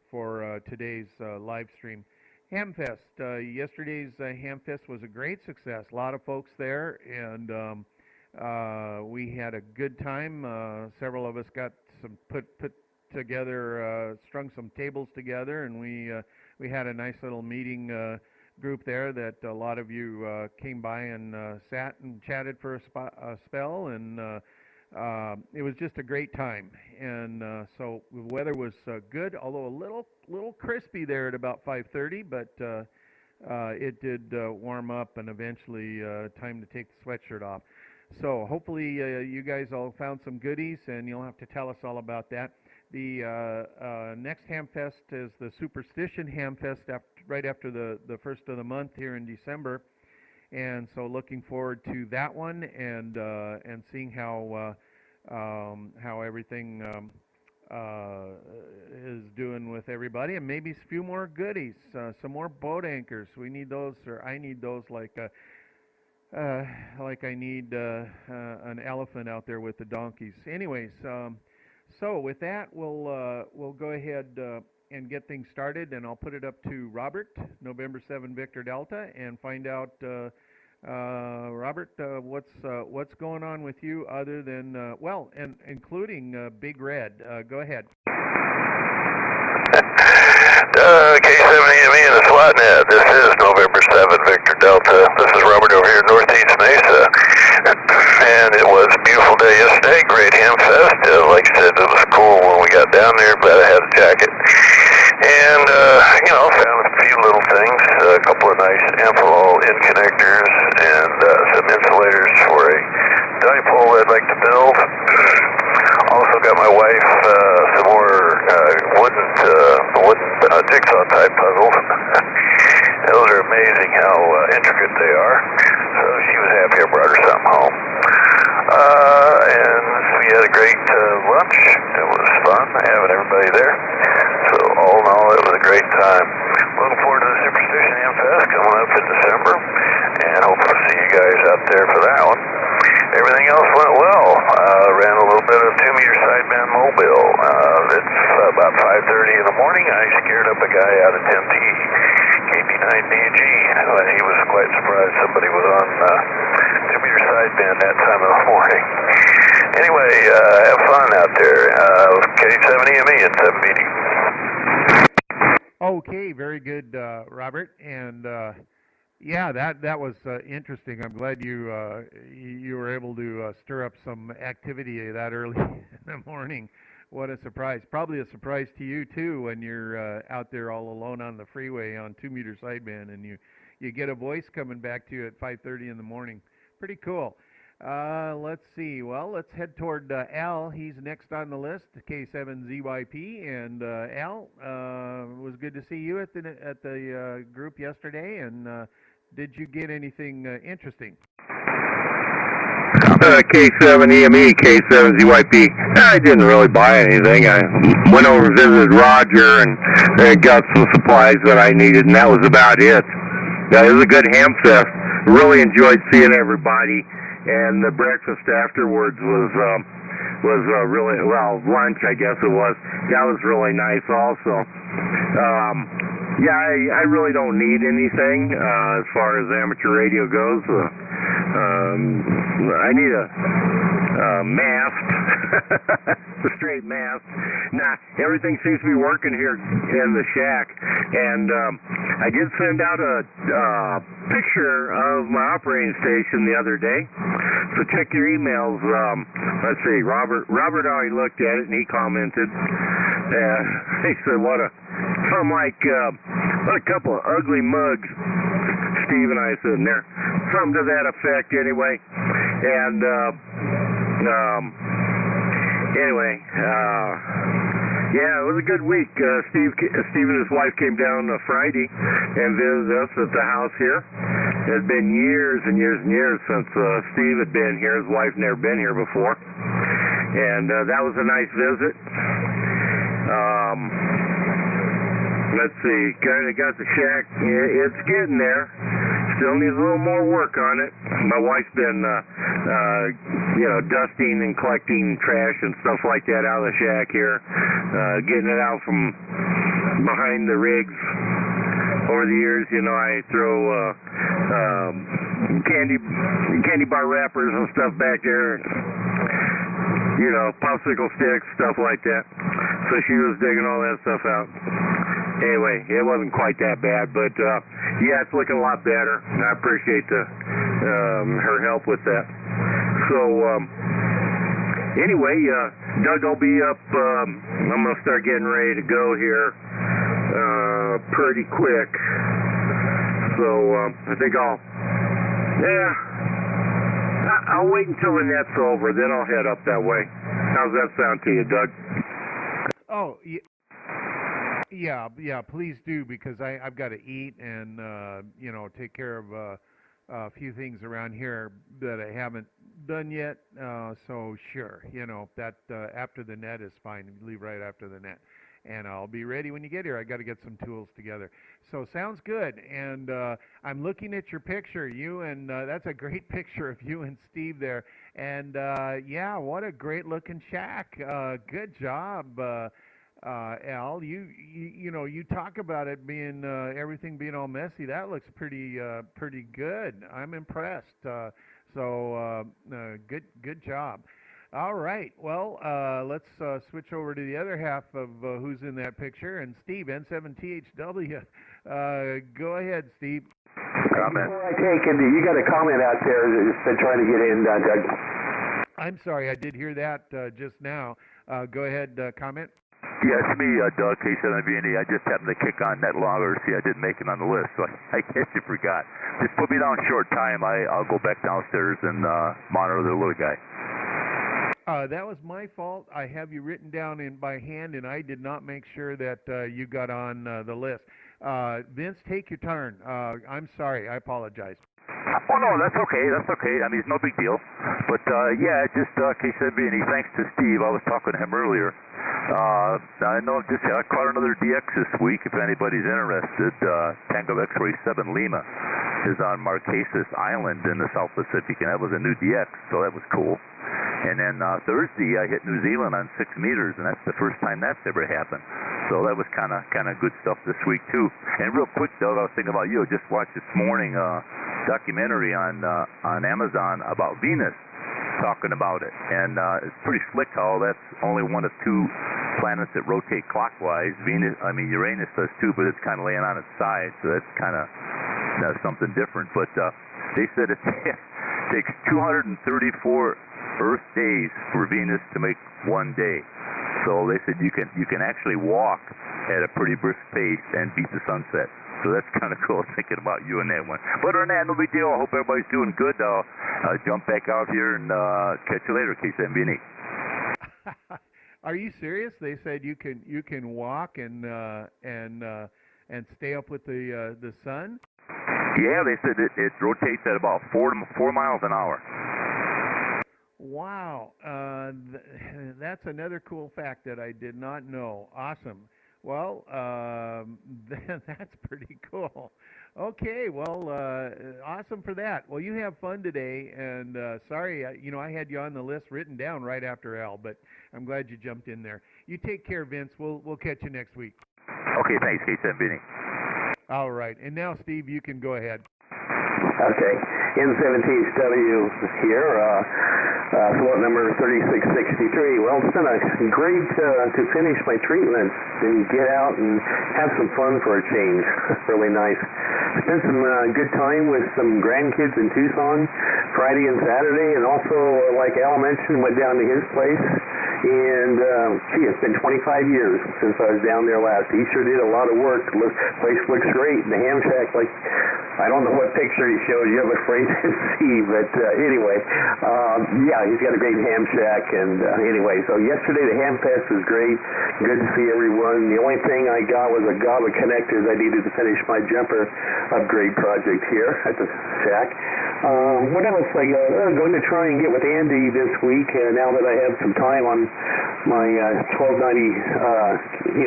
for today's live stream. Hamfest. Yesterday's Hamfest was a great success. A lot of folks there, and we had a good time. Several of us got some put together, strung some tables together, and we had a nice little meeting group there that a lot of you came by and sat and chatted for a spell, and it was just a great time. And so the weather was good, although a little crispy there at about 5:30, but it did warm up, and eventually time to take the sweatshirt off. So hopefully you guys all found some goodies, and you'll have to tell us all about that. The next Hamfest is the Superstition Hamfest right after the first of the month here in December. And so looking forward to that one, and seeing how everything is doing with everybody, and maybe a few more goodies, some more boat anchors. We need those, or I need those, like I need an elephant out there with the donkeys. Anyways, so with that, we'll go ahead and get things started, and I'll put it up to Robert, November 7 Victor Delta, and find out, Robert, what's going on with you other than, and including Big Red. Go ahead. K7EME and the SWATnet. This is November 7 Victor Delta. This is Robert over here in Northeast Mesa. And it was a beautiful day yesterday. Great Hamfest. Like I said, it was cool when we got down there, but I had a jacket. And, found a few little things. A couple of nice Amphenol end connectors and some insulators for a dipole I'd like to build. Also got my wife some more wooden jigsaw type puzzles. Those are amazing how intricate they are. So she was happy I brought her something home. And we had a great lunch. It was fun having everybody there. So all in all, it was a great time. Looking forward to the Superstition Hamfest coming up in December, and hope to see you guys out there for that one. Everything else went well. Ran a little bit of 2-meter sideband mobile. It's about 5:30 in the morning. I scared up a guy out of Tempe, KB9DG. He was quite surprised somebody was on 2-meter sideband that time of the morning. Anyway, have fun out there. K7EME at 7BD. Okay, very good, Robert. And Yeah, that was interesting. I'm glad you were able to stir up some activity that early in the morning. What a surprise! Probably a surprise to you too when you're out there all alone on the freeway on 2 meter sideband, and you get a voice coming back to you at 5:30 in the morning. Pretty cool. Let's see. Well, let's head toward Al. He's next on the list, K7ZYP. And Al, it was good to see you at the group yesterday. And did you get anything interesting? K7EME, K7ZYP. I didn't really buy anything. I went over and visited Roger and got some supplies that I needed, and that was about it. It was a good ham fest. Really enjoyed seeing everybody, and the breakfast afterwards was really, well, lunch I guess it was. That was really nice also. Yeah, I really don't need anything as far as amateur radio goes. I need a mast, a straight mast. Nah, everything seems to be working here in the shack. And I did send out a picture of my operating station the other day. So check your emails. Let's see, Robert already looked at it and he commented. He said, I'm like, what a couple of ugly mugs. Steve and I sitting there. Something to that effect anyway. And anyway, yeah, it was a good week. Steve and his wife came down Friday and visited us at the house here. It had been years and years and years since Steve had been here. His wife never been here before. And that was a nice visit. Let's see, kind of got the shack. It's getting there. Still needs a little more work on it. My wife's been, dusting and collecting trash and stuff like that out of the shack here, getting it out from behind the rigs. Over the years, I throw candy bar wrappers and stuff back there. Popsicle sticks, stuff like that. So she was digging all that stuff out. Anyway, it wasn't quite that bad, but yeah, it's looking a lot better. I appreciate her help with that. So anyway, Doug will be up. I'm gonna start getting ready to go here pretty quick. So I think I'll wait until the net's over, then I'll head up that way. How's that sound to you, Doug? Oh, yeah, please do, because I've got to eat and take care of a few things around here that I haven't done yet. So sure, that after the net is fine. Leave right after the net, and I'll be ready when you get here. I got to get some tools together. So sounds good. And I'm looking at your picture. That's a great picture of you and Steve there. And yeah, what a great looking shack. Good job. Al, you talk about it being everything being all messy. That looks pretty good. I'm impressed. Good job. All right. Well, let's switch over to the other half of who's in that picture. And Steve, N7THW. Go ahead, Steve. Comment. Before I take it, you got a comment out there that's been trying to get in, Doug. I'm sorry, I did hear that just now. Go ahead, comment. Yeah, it's me, Doug, K7VNE. I just happened to kick on net longer. See, I didn't make it on the list, so I guess you forgot. Just put me down short time. I'll go back downstairs and monitor the little guy. That was my fault. I have you written down by hand, and I did not make sure that you got on the list. Vince, take your turn. I'm sorry. I apologize. Oh, no, that's okay. That's okay. I mean, it's no big deal. But, yeah, just K7VNE, thanks to Steve. I was talking to him earlier. I know I caught another DX this week, if anybody's interested. Tango X-Ray 7 Lima is on Marquesas Island in the South Pacific, and that was a new DX, so that was cool. And then Thursday, I hit New Zealand on 6 meters, and that's the first time that's ever happened. So that was kind of good stuff this week, too. And real quick, Doug, I was thinking about you. I just watched this morning documentary on Amazon about Venus, talking about it. And it's pretty slick how that's only one of 2 planets that rotate clockwise. Uranus does too, but it's kind of laying on its side, so that's kind of that's something different. But they said it takes 234 Earth days for Venus to make one day. So they said you can actually walk at a pretty brisk pace and beat the sunset. So that's kind of cool thinking about you in that one. But other than that, no big deal. I hope everybody's doing good. I'll jump back out here and catch you later, KCMB&E. Are you serious? They said you can walk and stay up with the sun? Yeah, they said it rotates at about 4 miles an hour. Wow, that's another cool fact that I did not know. Awesome. Well, that's pretty cool. Okay, well, awesome for that. Well, you have fun today, and sorry, I had you on the list written down right after Al, but I'm glad you jumped in there. You take care, Vince. We'll catch you next week. Okay, thanks, KCMB&E. All right, and now, Steve, you can go ahead. Okay, N17HW here, Swot number 3663. Well, it's been a great to finish my treatment and get out and have some fun for a change. Really nice. Spent some good time with some grandkids in Tucson Friday and Saturday, and also, like Al mentioned, went down to his place. And, it's been 25 years since I was down there last. He sure did a lot of work. The place looks great. And the ham shack, like, I don't know what picture he showed you, I'm afraid to see. But anyway, he's got a great ham shack. And anyway, so yesterday the ham fest was great. Good to see everyone. The only thing I got was a gob of connectors I needed to finish my jumper upgrade project here at the shack. What else? I'm going to try and get with Andy this week now that I have some time on my 1290,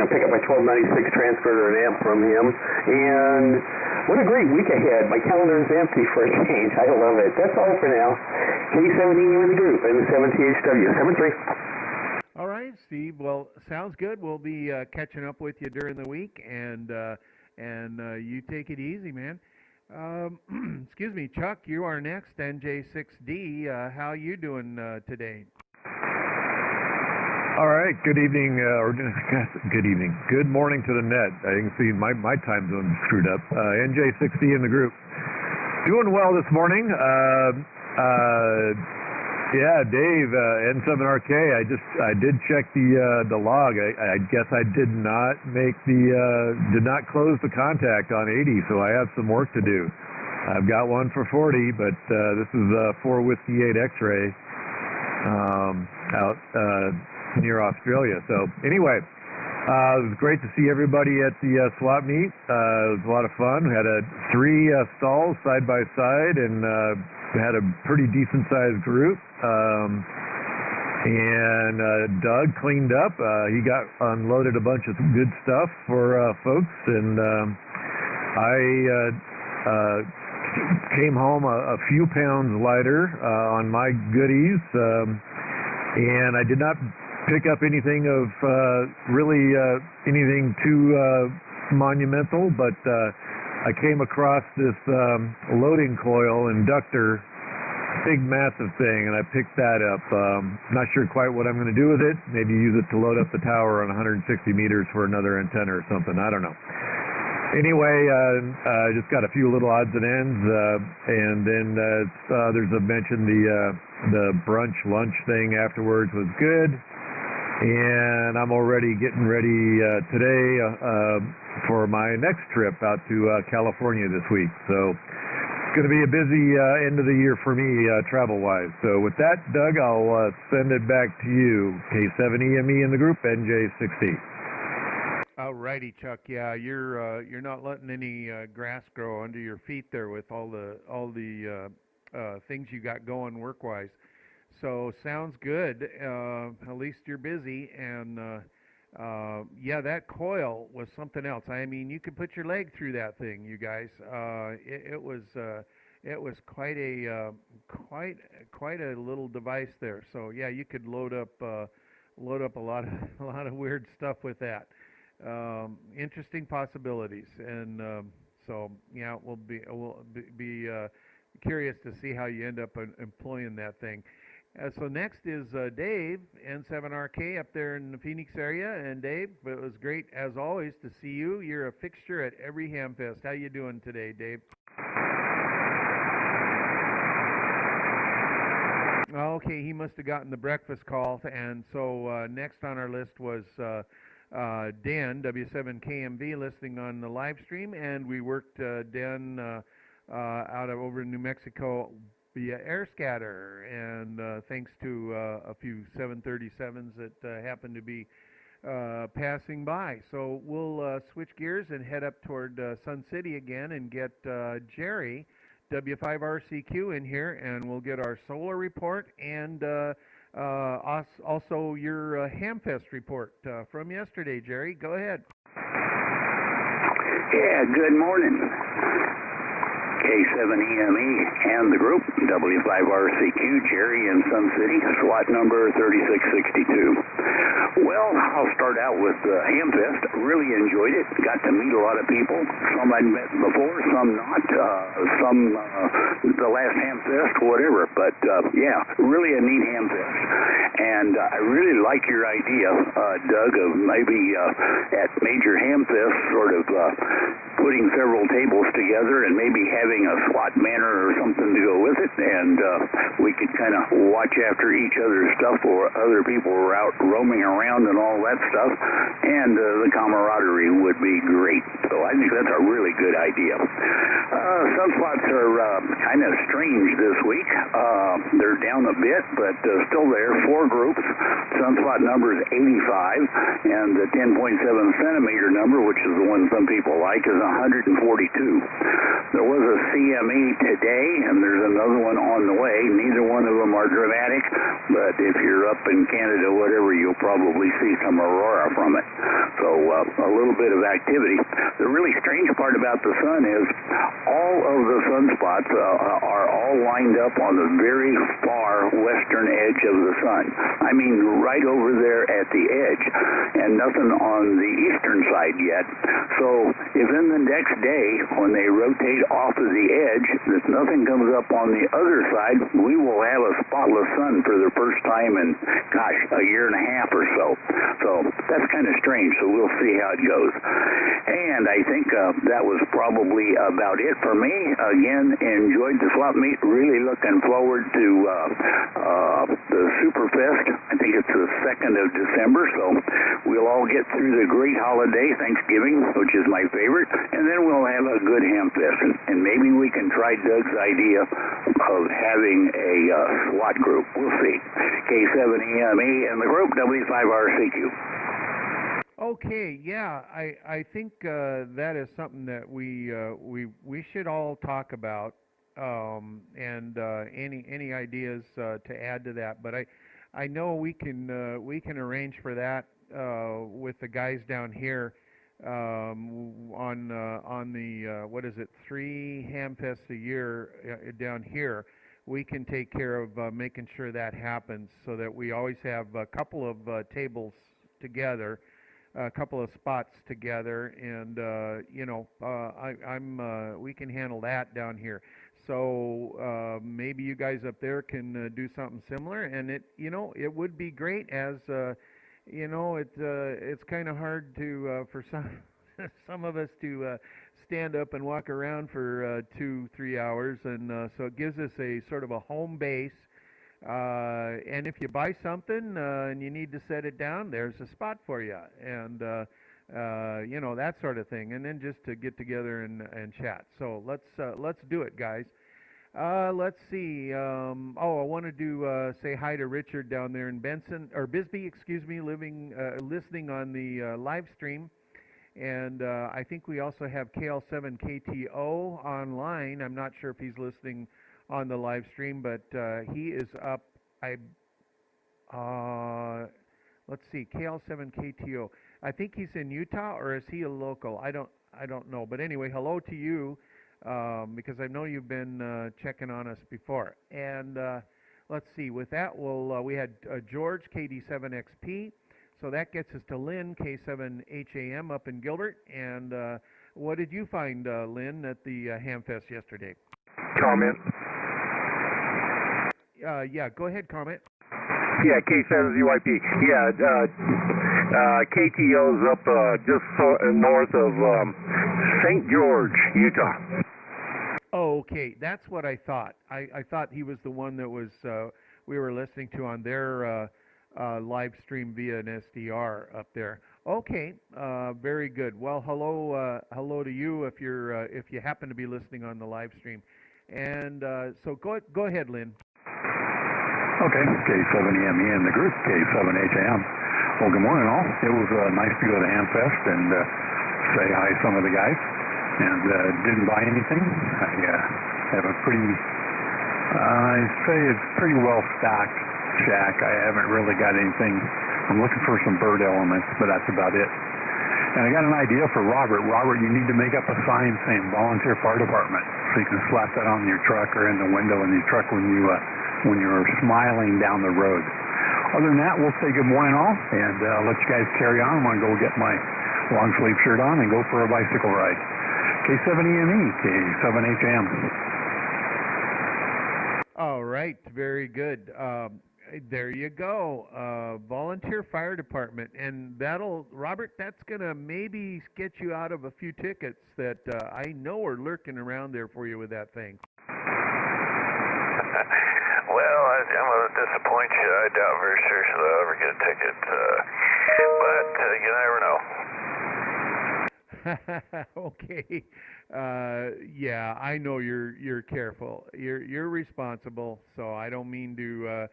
pick up my 1296 transfer and amp from him. And what a great week ahead. My calendar is empty for a change. I love it. That's all for now. K17 in the group, and 7THW, 73. All right, Steve. Well, sounds good. We'll be catching up with you during the week, and you take it easy, man. Excuse me, Chuck, you are next, NJ6D. How you doing today? All right, good evening, good evening. Good morning to the net. I can see my time zone screwed up. NJ6D in the group. Doing well this morning. Yeah, Dave, N7RK, I did check the log. I guess I did not did not close the contact on 80, so I have some work to do. I've got one for 40, but this is 4 Whiskey 8 X-ray out near Australia. So anyway, it was great to see everybody at the swap meet. It was a lot of fun. We had 3 stalls side by side, and we had a pretty decent-sized group. And Doug cleaned up. He got unloaded a bunch of good stuff for folks, and I came home a few pounds lighter on my goodies, and I did not pick up anything of really anything too monumental, but I came across this loading coil inductor, big massive thing, and I picked that up. Not sure quite what I'm going to do with it. Maybe use it to load up the tower on 160 meters for another antenna or something. I don't know. Anyway, I just got a few little odds and ends, and then others have mentioned the brunch lunch thing afterwards was good, and I'm already getting ready today for my next trip out to California this week. So it's going to be a busy end of the year for me travel-wise. So with that, Doug, I'll send it back to you. K7EME in the group, NJ6D. All righty, Chuck. Yeah, you're not letting any grass grow under your feet there with all the things you got going work-wise. So sounds good. At least you're busy, and yeah, that coil was something else. I mean, you could put your leg through that thing, you guys. It was quite a little device there. So yeah, you could load up a lot of weird stuff with that. Interesting possibilities, and so yeah, we'll be curious to see how you end up employing that thing. So next is Dave, N7RK up there in the Phoenix area. And Dave, it was great as always to see you. You're a fixture at every Hamfest. How you doing today, Dave? Okay, he must have gotten the breakfast call. And so next on our list was Dan, W7KMV, listening on the live stream. And we worked Dan out of over in New Mexico via air scatter, and thanks to a few 737s that happened to be passing by. So we'll switch gears and head up toward Sun City again and get Jerry, W5RCQ, in here, and we'll get our solar report and also your Hamfest report from yesterday, Jerry. Go ahead. Yeah, good morning. K7EME and the group, W5RCQ, Jerry in Sun City, SWAT number 3662. Well, I'll start out with Hamfest. Really enjoyed it. Got to meet a lot of people. Some I'd met before, some not. Some the last Hamfest, whatever. But yeah, really a neat Hamfest. And I really like your idea, Doug, of maybe at major Hamfest sort of putting several tables together and maybe having a SWAT banner or something to go with it, and we could kind of watch after each other's stuff or other people were out roaming around and all that stuff, and the camaraderie would be great. So I think that's a really good idea. Sunspots are kind of strange this week. They're down a bit, but still there. 4 groups. Sunspot number is 85, and the 10.7 centimeter number, which is the one some people like, is 142. There was a CME today, and there's another one on the way. Neither one of them are dramatic, but if you're up in Canada, whatever, you'll probably see some aurora from it. So a little bit of activity. The really strange part about the sun is all of the sunspots are all lined up on the very far western edge of the sun. I mean, right over there at the edge, and nothing on the eastern side yet. So if in the next day, when they rotate off of the edge, if nothing comes up on the other side, we will have a spotless sun for the first time in, gosh, a year and a half or so. So that's kind of strange, so we'll see how it goes. And I think that was probably about it for me. Again, enjoyed the swap meet. Really looking forward to the Superfest. I think it's the 2nd of December, so we'll all get through the great holiday, Thanksgiving, which is my favorite, and then we'll have a good Hamfest. And maybe we can try Doug's idea of having a SWAT group. We'll see. K7EME and the group, W5RCQ. Okay, yeah, I think that is something that we should all talk about, and any ideas to add to that. But I know we can arrange for that with the guys down here on the what is it, 3 Hamfests a year down here. We can take care of making sure that happens, so that we always have a couple of tables together, a couple of spots together, and we can handle that down here. So maybe you guys up there can do something similar, and it would be great. As it's kind of hard to for some of us to stand up and walk around for 2-3 hours, and so it gives us a sort of a home base. And if you buy something and you need to set it down, there's a spot for you, and that sort of thing. And then just to get together and chat. So let's do it, guys. Let's see. I wanted to say hi to Richard down there in Bisbee, excuse me, listening on the live stream. And I think we also have KL7KTO online. I'm not sure if he's listening on the live stream, but he is up. Let's see, KL7KTO. I think he's in Utah, or is he a local? I don't know. But anyway, hello to you, because I know you've been checking on us before. And let's see. With that, we had George, KD7XP. So that gets us to Lynn, K7HAM up in Gilbert. And what did you find, Lynn, at the Hamfest yesterday? Comment. Yeah, go ahead, comment. Yeah, K7ZYP. Yeah, KTO's up just north of St. George, Utah. Oh, okay. That's what I thought. I thought he was the one that was we were listening to on their live stream via an SDR up there. Okay, very good. Well, hello to you if you happen to be listening on the live stream. And so go ahead, Lynn. Okay, K7EME and the group, K7HAM. Well, good morning, all. It was nice to go to Hamfest and say hi to some of the guys. And didn't buy anything. I have a I'd say it's pretty well stocked shack. I haven't really got anything. I'm looking for some bird elements, but that's about it. And I got an idea for Robert. Robert, you need to make up a sign saying Volunteer Fire Department, so you can slap that on your truck or in the window in your truck when you're smiling down the road. Other than that, we'll say good morning all, and let you guys carry on. I'm going to go get my long sleeve shirt on and go for a bicycle ride. K7EME, K7HM. All right, very good. There you go. Volunteer Fire Department, and Robert, that's gonna maybe get you out of a few tickets that I know are lurking around there for you with that thing. Well, I'm going to disappoint you. I doubt very seriously I'll ever get a ticket, but you never know. Okay. Yeah, I know you're careful. You're responsible, so I don't mean to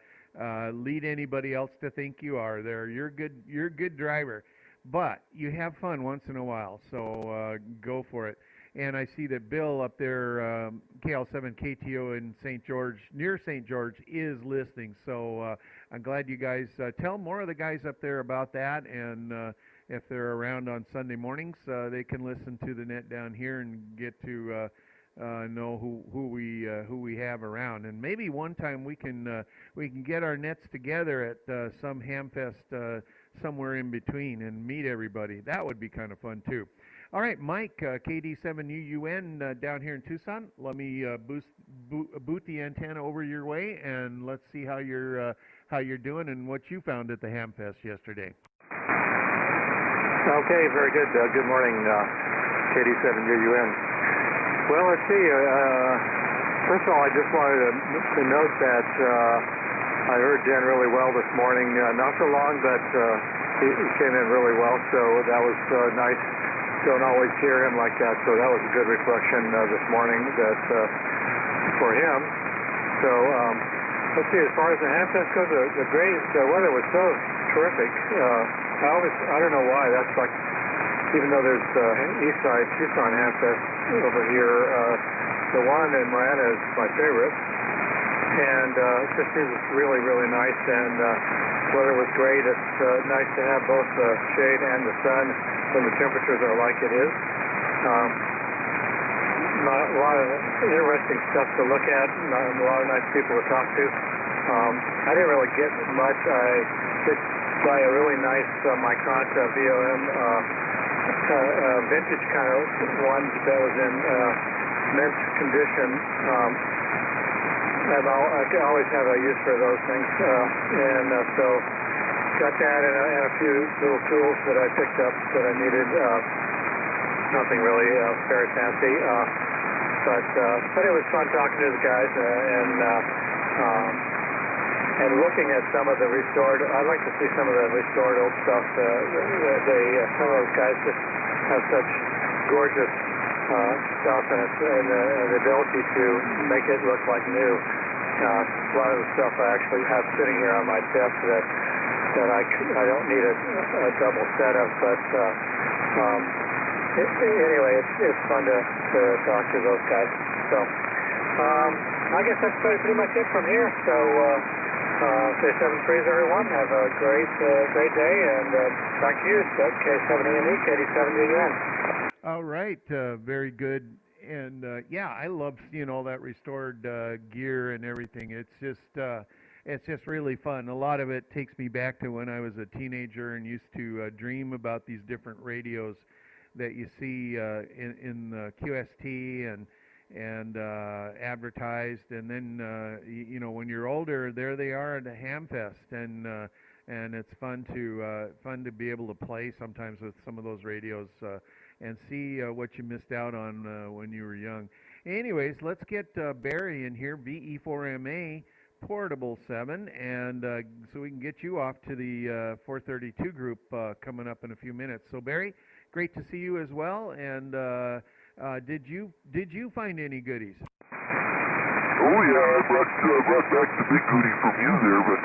lead anybody else to think you are there. You're a good driver. But you have fun once in a while, so go for it. And I see that Bill up there, KL7 KTO in St. George, near St. George, is listening. So I'm glad you guys tell more of the guys up there about that. And if they're around on Sunday mornings, they can listen to the net down here and get to know who we have around. And maybe one time we can get our nets together at some Hamfest somewhere in between and meet everybody. That would be kind of fun too. All right, Mike, KD7UUN down here in Tucson. Let me boot the antenna over your way, and let's see how you're doing and what you found at the Hamfest yesterday. Okay, very good. Good morning, KD7UUN. Well, let's see. First of all, I just wanted to note that I heard Jen really well this morning. Not for long, but he came in really well, so that was nice. Don't always hear him like that, so that was a good reflection this morning for him. So let's see. As far as the Hamfest goes, the weather was so terrific. I don't know why. That's like, even though there's East Side Tucson Hamfest over here, the one in Marana is my favorite. And it just seems really, really nice. And weather was great. It's nice to have both the shade and the sun when the temperatures are like it is. A lot of interesting stuff to look at, and a lot of nice people to talk to. I didn't really get much. I did buy a really nice Myconta VOM vintage kind of one that was in mint condition. I always have a use for those things, and so got that and a few little tools that I picked up that I needed. Nothing really very fancy, but it was fun talking to the guys and looking at some of the restored. I'd like to see some of the restored old stuff. Some of those guys just have such gorgeous stuff, and the ability to make it look like new. A lot of the stuff I actually have sitting here on my desk that I don't need a double set of, but anyway, it's fun to talk to those guys. So I guess that's pretty much it from here. So say 7-3s, everyone. Have a great day, and back to you, K7EME, KD7UUN. All right, very good. And yeah, I love seeing all that restored gear and everything. It's just really fun. A lot of it takes me back to when I was a teenager and used to dream about these different radios that you see in QST and advertised, and then you know, when you're older, there they are at the Hamfest, and it's fun to be able to play sometimes with some of those radios and see what you missed out on when you were young. Anyways, let's get Barry in here, VE4MA Portable 7, and so we can get you off to the 432 group coming up in a few minutes. So Barry, great to see you as well, and did you find any goodies? Oh yeah, I brought back the big goodie from you there, but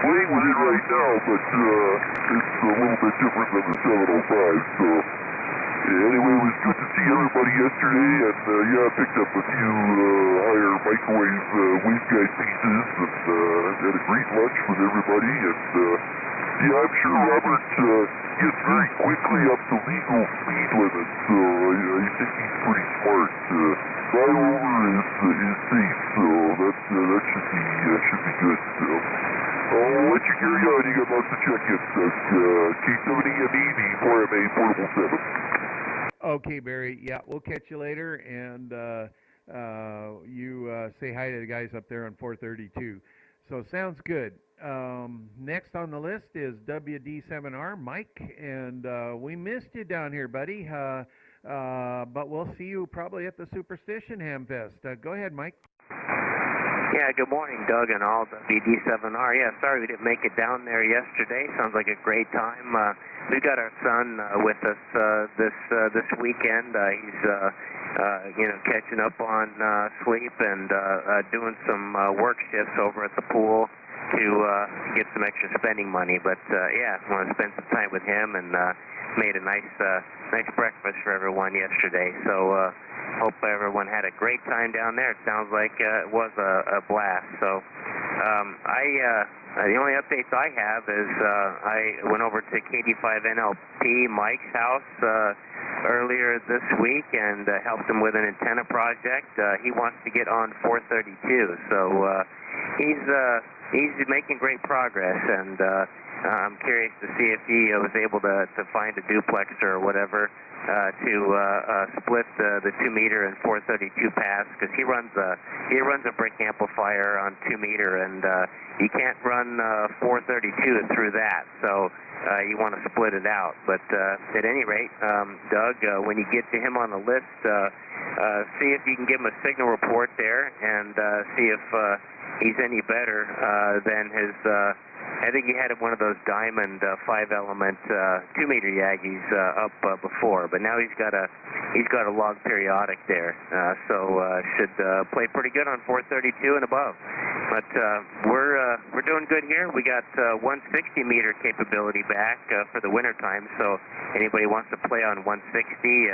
playing with it right now, but it's a little bit different than the 705, so anyway, it was good to see everybody yesterday, and yeah, I picked up a few higher microwave waveguide pieces, and had a great lunch with everybody, and yeah, I'm sure Robert gets very quickly up to legal speed limits, so I think he's pretty smart. Fire over is safe, so that should be good. So I'll let you carry on. You got lots of check-ins. K70ME, 4MA Portable 7. Okay, Barry. Yeah, we'll catch you later, and you say hi to the guys up there on 432. So sounds good. Next on the list is WD7R, Mike, and we missed you down here, buddy. But we'll see you probably at the Superstition Hamfest. Go ahead, Mike. Yeah, good morning, Doug and all, WD7R. Yeah, sorry we didn't make it down there yesterday. Sounds like a great time. We got our son with us this weekend. He's you know, catching up on sleep and doing some work shifts over at the pool to get some extra spending money. But yeah, want to spend some time with him, and made a nice breakfast for everyone yesterday. So hope everyone had a great time down there. It sounds like it was a blast. So the only updates I have is I went over to KD5NLP Mike's house earlier this week and helped him with an antenna project. He wants to get on 432, so he's making great progress, and I'm curious to see if he was able to find a duplexer or whatever to split the 2-meter and 432 paths, because he runs a brick amplifier on 2-meter, and you can't run 432 through that, so you want to split it out. But at any rate, Doug, when you get to him on the list, see if you can give him a signal report there, and see if he's any better than his. I think he had one of those diamond 5-element 2-meter Yagis up before, but now he's got a log periodic there, so should play pretty good on 432 and above. But we're doing good here. We got 160-meter capability back for the winter time, so anybody wants to play on 160,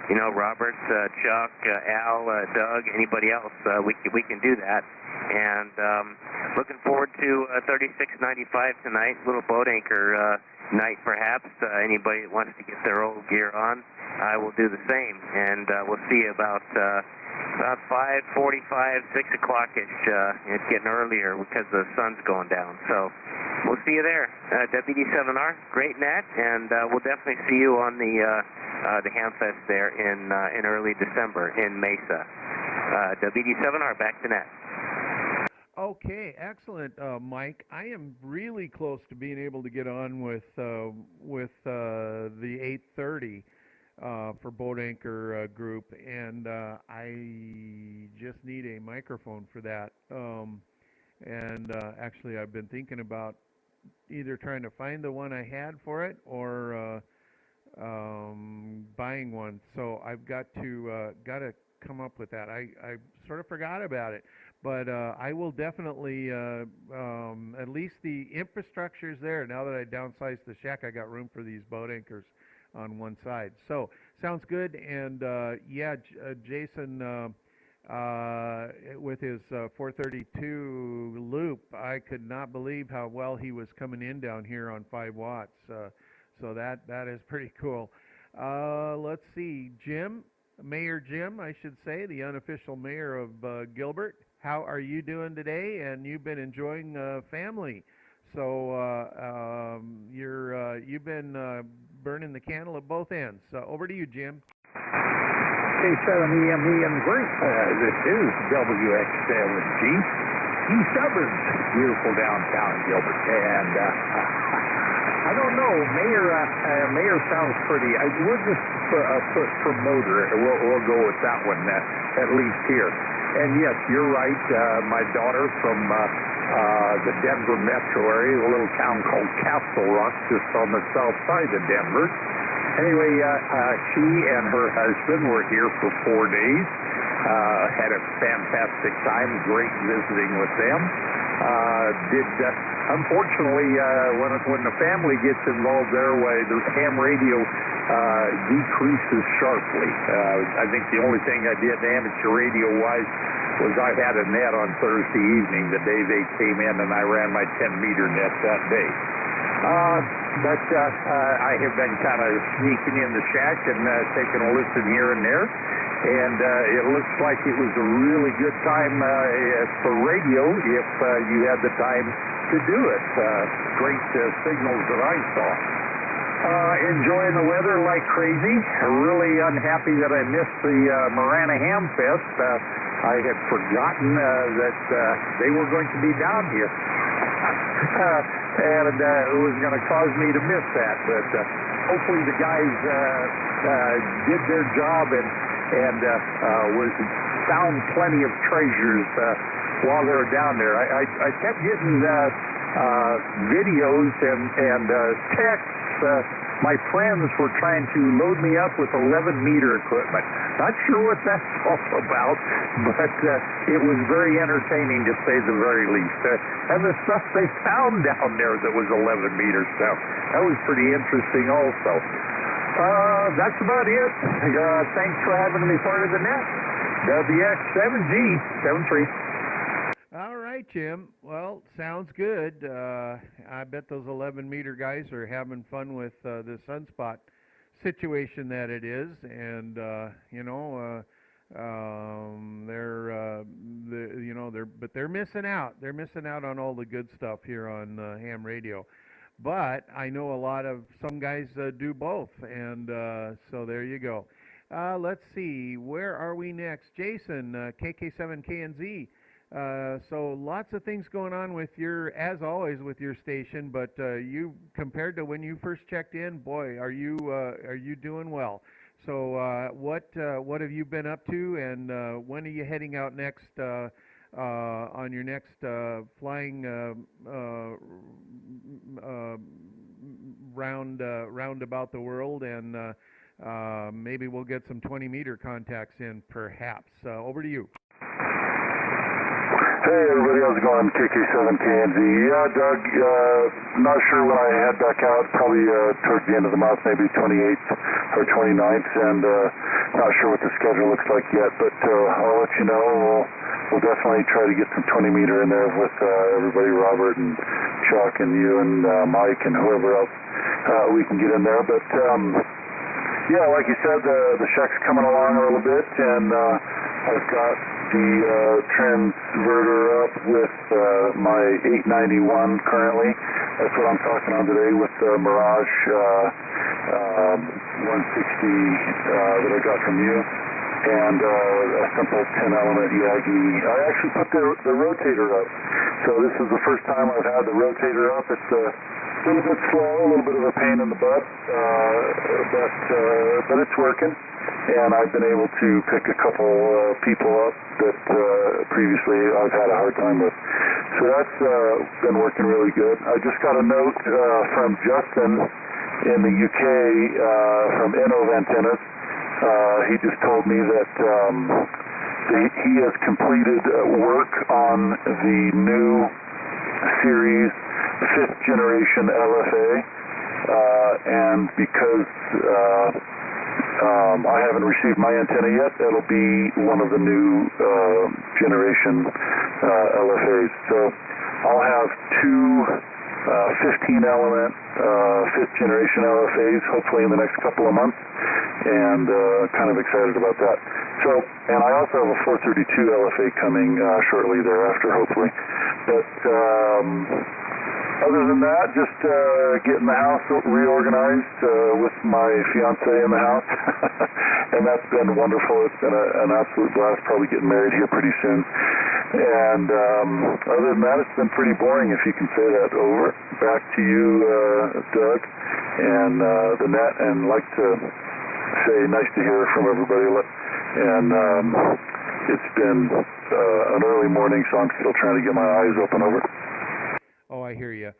you know, Robert, Chuck, Al, Doug, anybody else, we can do that. And looking forward to 3695 tonight, little boat anchor night perhaps. Anybody that wants to get their old gear on, I will do the same. And we'll see you about 5:45, 6 o'clock-ish. It's getting earlier because the sun's going down. So we'll see you there. WD7R, great net, and we'll definitely see you on the Hamfest there in early December in Mesa. WD7R, back to net. Okay, excellent, Mike. I am really close to being able to get on with the 830 for Boat Anchor Group, and I just need a microphone for that. And actually, I've been thinking about either trying to find the one I had for it or buying one. So I've got to come up with that. I sort of forgot about it. But I will definitely, at least the infrastructure's there. Now that I downsized the shack, I got room for these boat anchors on one side. So, sounds good. And, yeah, Jason, with his 432 loop, I could not believe how well he was coming in down here on 5 watts. So that is pretty cool. Let's see, Jim, Mayor Jim, I should say, the unofficial mayor of Gilbert. How are you doing today? And you've been enjoying family, so you've been burning the candle at both ends. Over to you, Jim. KK7EME in the group. This is WX7G. East Suburbs, beautiful downtown Gilbert. And I don't know, Mayor sounds pretty. We'll just put promoter. We'll go with that one at least here. And yes, you're right. My daughter from the Denver metro area, a little town called Castle Rock, just on the south side of Denver. Anyway, she and her husband were here for 4 days. Had a fantastic time, great visiting with them. Unfortunately, when the family gets involved their way, the ham radio decreases sharply. I think the only thing I did amateur radio-wise was I had a net on Thursday evening, the day they came in, and I ran my 10-meter net that day. But I have been kind of sneaking in the shack and taking a listen here and there. And it looks like it was a really good time for radio if you had the time to do it. Great signals that I saw. Enjoying the weather like crazy. Really unhappy that I missed the Marana Ham Fest. I had forgotten that they were going to be down here. And it was going to cause me to miss that. But hopefully the guys did their job and found plenty of treasures while they were down there. I kept getting videos and texts. My friends were trying to load me up with 11-meter equipment. Not sure what that's all about, but it was very entertaining to say the very least. And the stuff they found down there that was 11-meter stuff, that was pretty interesting also. That's about it. Thanks for having me part of the net. WX7G73. All right, Jim. Well, sounds good. I bet those 11-meter guys are having fun with the sunspot situation that it is, and they're missing out. They're missing out on all the good stuff here on ham radio. But I know some guys do both, and so there you go. Let's see, where are we next? Jason, KK7KNZ. So lots of things going on with as always, with your station. But you, compared to when you first checked in, boy, are you doing well? So what have you been up to, and when are you heading out next? On your next flying round about the world, and maybe we'll get some 20-meter contacts in, perhaps. Over to you. Hey everybody, how's it going? KK7KNZ. Yeah, Doug, not sure when I head back out, probably towards the end of the month, maybe 28th or 29th, and not sure what the schedule looks like yet, but I'll let you know. We'll definitely try to get some 20-meter in there with everybody, Robert and Chuck and you and Mike and whoever else we can get in there. But yeah, like you said, the shack's coming along a little bit, and I've got the transverter up with my 891 currently. That's what I'm talking on today with the Mirage 160 that I got from you. And a simple 10-element Yagi. I actually put the rotator up. So this is the first time I've had the rotator up. It's a little bit slow, a little bit of a pain in the butt, but it's working. And I've been able to pick a couple people up that previously I've had a hard time with. So that's been working really good. I just got a note from Justin in the UK from Innov Antennas. He just told me that he has completed work on the new series 5th generation LFA, and because I haven't received my antenna yet, it'll be one of the new generation LFAs. So I'll have two 15-element 5th generation LFAs hopefully in the next couple of months, and kind of excited about that. So, and I also have a 432 LFA coming shortly thereafter, hopefully. But Other than that, just getting the house reorganized with my fiance in the house, and that's been wonderful. It's been an absolute blast. Probably getting married here pretty soon. And other than that, it's been pretty boring, if you can say that. Over. Back to you, Doug, and the net. And like to say, nice to hear from everybody. And it's been an early morning, so I'm still trying to get my eyes open. Over. Oh, I hear you.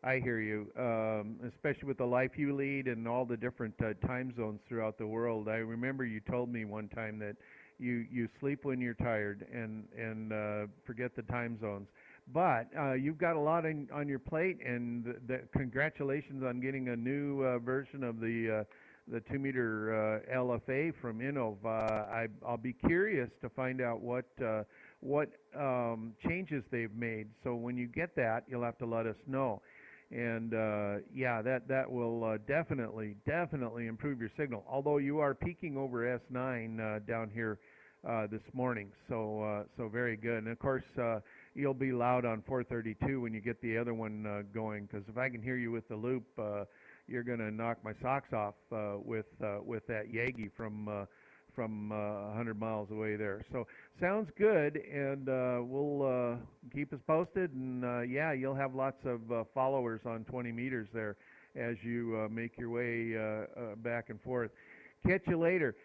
I hear you. Especially with the life you lead and all the different time zones throughout the world. I remember you told me one time that you sleep when you're tired and forget the time zones. But you've got a lot on your plate, and congratulations on getting a new version of the 2-meter LFA from Innov. I'll be curious to find out what changes they've made. So when you get that, you'll have to let us know. And yeah, that will definitely improve your signal. Although you are peaking over S9 down here this morning, so very good. And of course, you'll be loud on 432 when you get the other one going. Because if I can hear you with the loop, you're gonna knock my socks off with that Yagi from 100 miles away there. So sounds good, and we'll keep us posted. And yeah, you'll have lots of followers on 20 meters there as you make your way back and forth. Catch you later.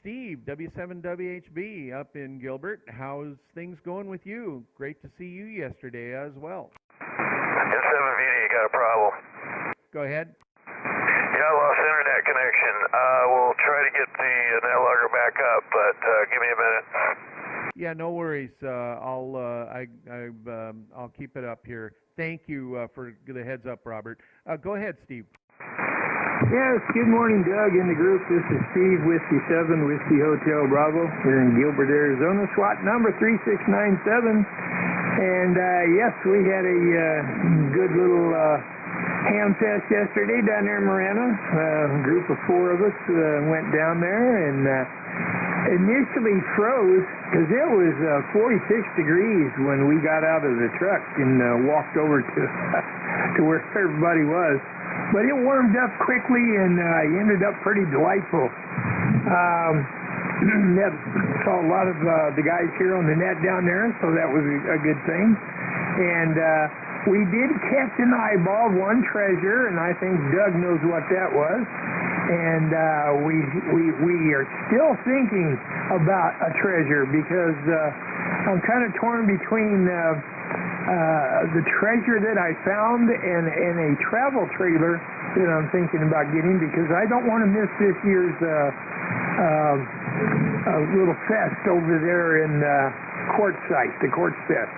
Steve, W7WHB up in Gilbert. How's things going with you? Great to see you yesterday as well. S7VD, got a problem. Go ahead. Yeah, I lost internet connection. We'll try to get the net logger back up, but give me a minute. Yeah, no worries. I'll keep it up here. Thank you for the heads up, Robert. Go ahead, Steve. Yes, good morning, Doug, and the group. This is Steve, Whiskey 7, Whiskey Hotel Bravo. We're in Gilbert, Arizona, SWAT number 3697. And yes, we had a good little ham fest yesterday down there in Marana. A group of 4 of us went down there and initially froze because it was 46 degrees when we got out of the truck and walked over to where everybody was. But it warmed up quickly and ended up pretty delightful. Saw a lot of the guys here on the net down there, so that was a good thing. And we did catch an eyeball, one treasure, and I think Doug knows what that was. And we are still thinking about a treasure because I'm kind of torn between the treasure that I found and a travel trailer that I'm thinking about getting, because I don't want to miss this year's little fest over there in Quartzsite, the Quartz Fest.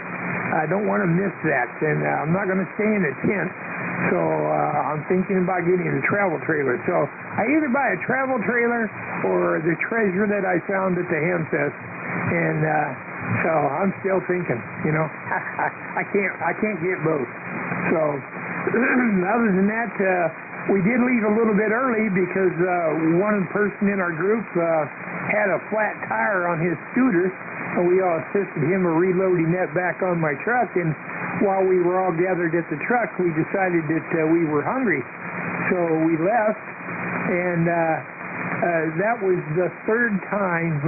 I don't want to miss that, and I'm not going to stay in a tent, so I'm thinking about getting a travel trailer. So I either buy a travel trailer or the treasure that I found at the Ham Fest, and so I'm still thinking, you know, I can't get both. So other than that, we did leave a little bit early because one person in our group had a flat tire on his scooter, and we all assisted him in reloading that back on my truck. And while we were all gathered at the truck, we decided that we were hungry, so we left. And that was the fourth time,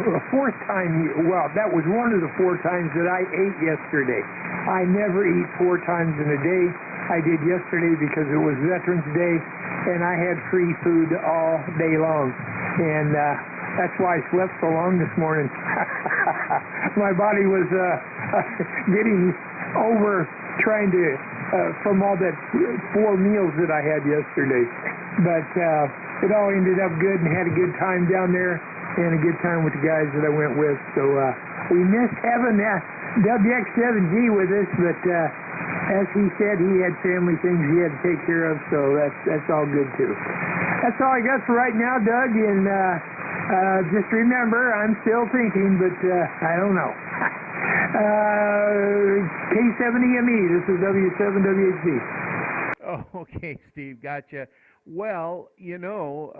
well, that was one of the 4 times that I ate yesterday. I never eat 4 times in a day. I did yesterday because it was Veterans Day, and I had free food all day long. And that's why I slept so long this morning. My body was getting over trying to, from all that 4 meals that I had yesterday. But it all ended up good, and had a good time down there and a good time with the guys that I went with. So we missed having that WX7G with us, but as he said, he had family things he had to take care of, so that's all good too. That's all I got for right now, Doug, and just remember, I'm still thinking, but I don't know. K7EME, this is W7WHD. Oh, okay, Steve, gotcha. Well, you know,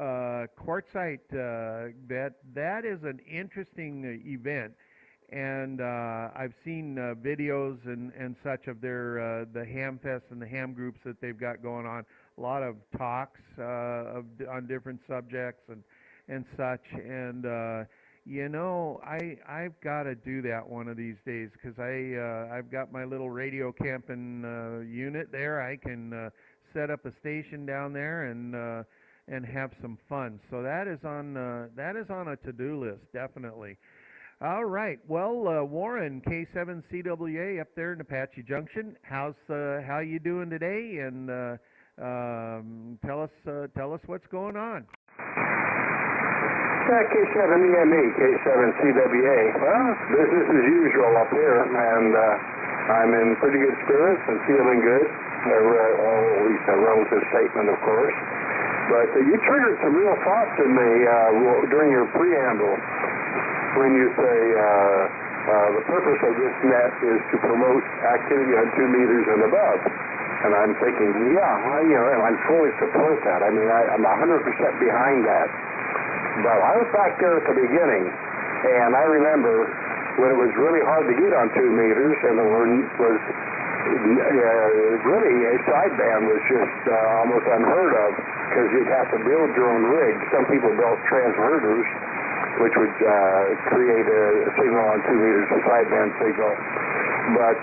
Quartzsite, that is an interesting event. and I've seen videos and such of their the ham fest and the ham groups that they've got going on. A lot of talks on different subjects and such. And I've got to do that one of these days because I've got my little radio camping unit there. I can set up a station down there and have some fun. So that is on a to-do list, definitely. All right. Well, Warren, K7CWA up there in Apache Junction. How you doing today? And tell us what's going on. Yeah, K7EME, K7CWA. Well, business as usual up here, and I'm in pretty good spirits and feeling good. At least a relative statement, of course. But you triggered some real thoughts in me during your preamble when you say the purpose of this net is to promote activity on 2 meters and above. And I'm thinking, and I fully support that. I mean, I'm 100% behind that. But I was back there at the beginning, and I remember when it was really hard to get on 2 meters, and really a sideband was just almost unheard of because you'd have to build your own rig. Some people built transverters, which would create a signal on 2 meters, a sideband signal. But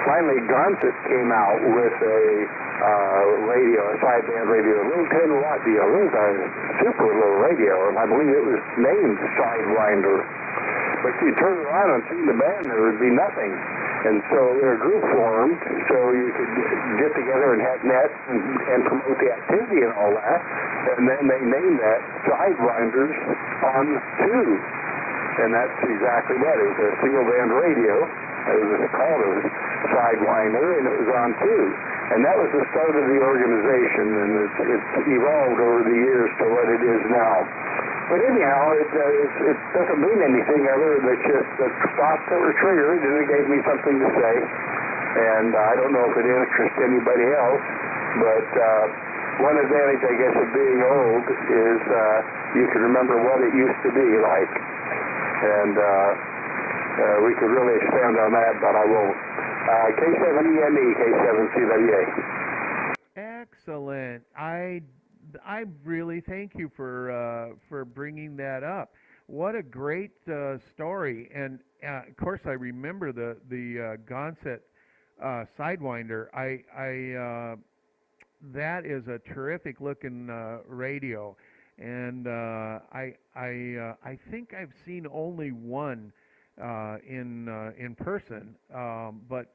finally, Gonset came out with a radio, a sideband radio, a little 10-watt deal. It was a super little radio, and I believe it was named Sidewinder. But you turn around and see the band, there would be nothing. And so a group formed so you could get together and have nets and promote the activity and all that. And then they named that Sidewinders on 2. And that's exactly that. It was a single band radio. It was called a Sidewinder, and it was on 2. And that was the start of the organization, and it's evolved over the years to what it is now. But anyhow, it doesn't mean anything other than just the thoughts that were triggered, and it gave me something to say. And I don't know if it interests anybody else, but one advantage, I guess, of being old is you can remember what it used to be like. And we could really expand on that, but I won't. K7EME, K7CWA. Excellent. I really thank you for bringing that up. What a great story! And of course, I remember the Gonset Sidewinder. That is a terrific looking radio, and I think I've seen only one in person, but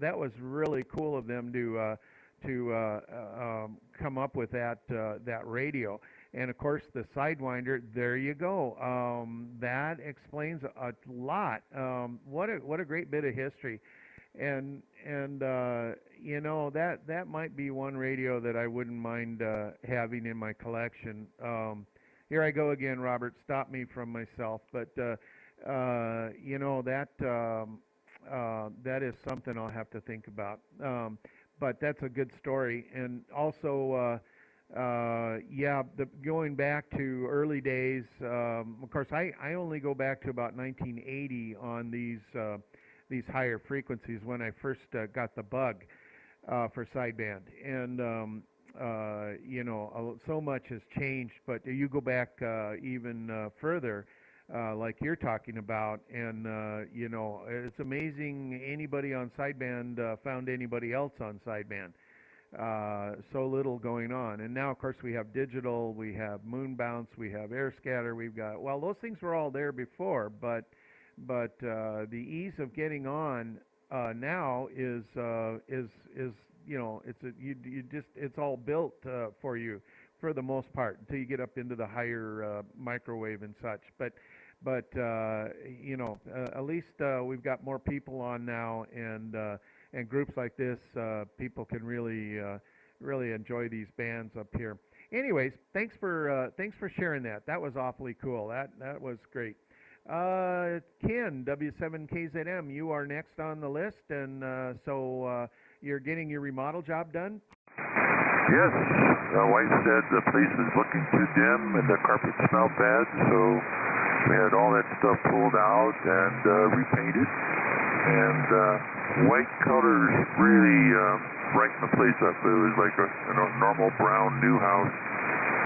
that was really cool of them to come up with that radio. And of course the Sidewinder, there you go. That explains a lot. What a great bit of history. And that might be one radio that I wouldn't mind having in my collection. Here I go again, Robert. Stop me from myself. But that is something I'll have to think about. But that's a good story. And also, going back to early days, of course, I only go back to about 1980 on these higher frequencies when I first got the bug for sideband. And, so much has changed, but you go back even further, like you're talking about, and it's amazing anybody on sideband found anybody else on sideband. So little going on, and now of course we have digital, we have moon bounce, we have air scatter, we've got, well, those things were all there before, but the ease of getting on now is it's all built for you for the most part until you get up into the higher microwave and such. But at least we've got more people on now, and groups like this, people can really enjoy these bands up here. Anyways, thanks for sharing that. That was awfully cool. That was great. Ken, W7KZM, you are next on the list, and so you're getting your remodel job done? Yes. My wife said the place is looking too dim and the carpet smelled bad, so We had all that stuff pulled out and repainted, and white colors really brightened the place up. It was like a normal brown new house,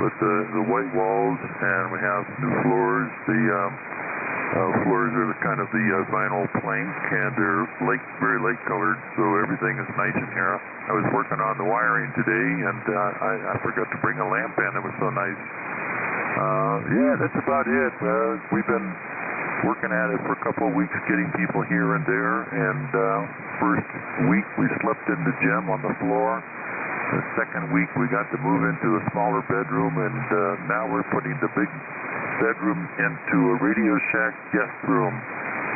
but the white walls, and we have new floors. The floors are kind of the vinyl plank, and they're very light colored, so everything is nice in here. I was working on the wiring today, and I forgot to bring a lamp in. It was so nice. Yeah, that's about it. We've been working at it for a couple of weeks, getting people here and there, and first week we slept in the gym on the floor. The second week we got to move into a smaller bedroom, and now we're putting the big bedroom into a Radio Shack guest room.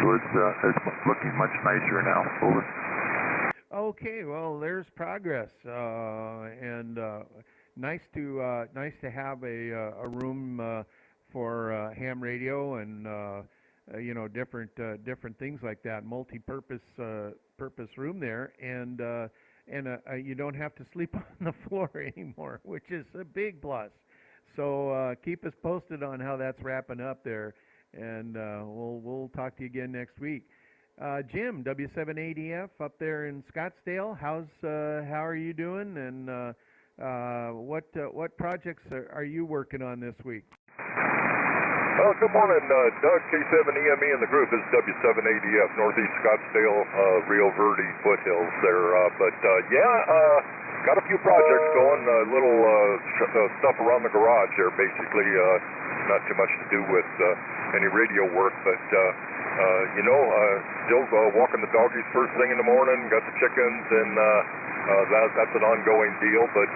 So it's looking much nicer now. Over. Okay, well, there's progress, and nice to have a room for ham radio and different things like that, multi-purpose purpose room there, and you don't have to sleep on the floor anymore, which is a big plus. So keep us posted on how that's wrapping up there, and we'll talk to you again next week. Jim, W7ADF up there in Scottsdale, how are you doing, and what projects are you working on this week? Good morning, Doug, K7EME and the group. This is W7ADF, Northeast Scottsdale, Rio Verde foothills there. Got a few projects going, little stuff around the garage there, basically. Not too much to do with any radio work, but still walking the doggies first thing in the morning, got the chickens, and that's an ongoing deal. But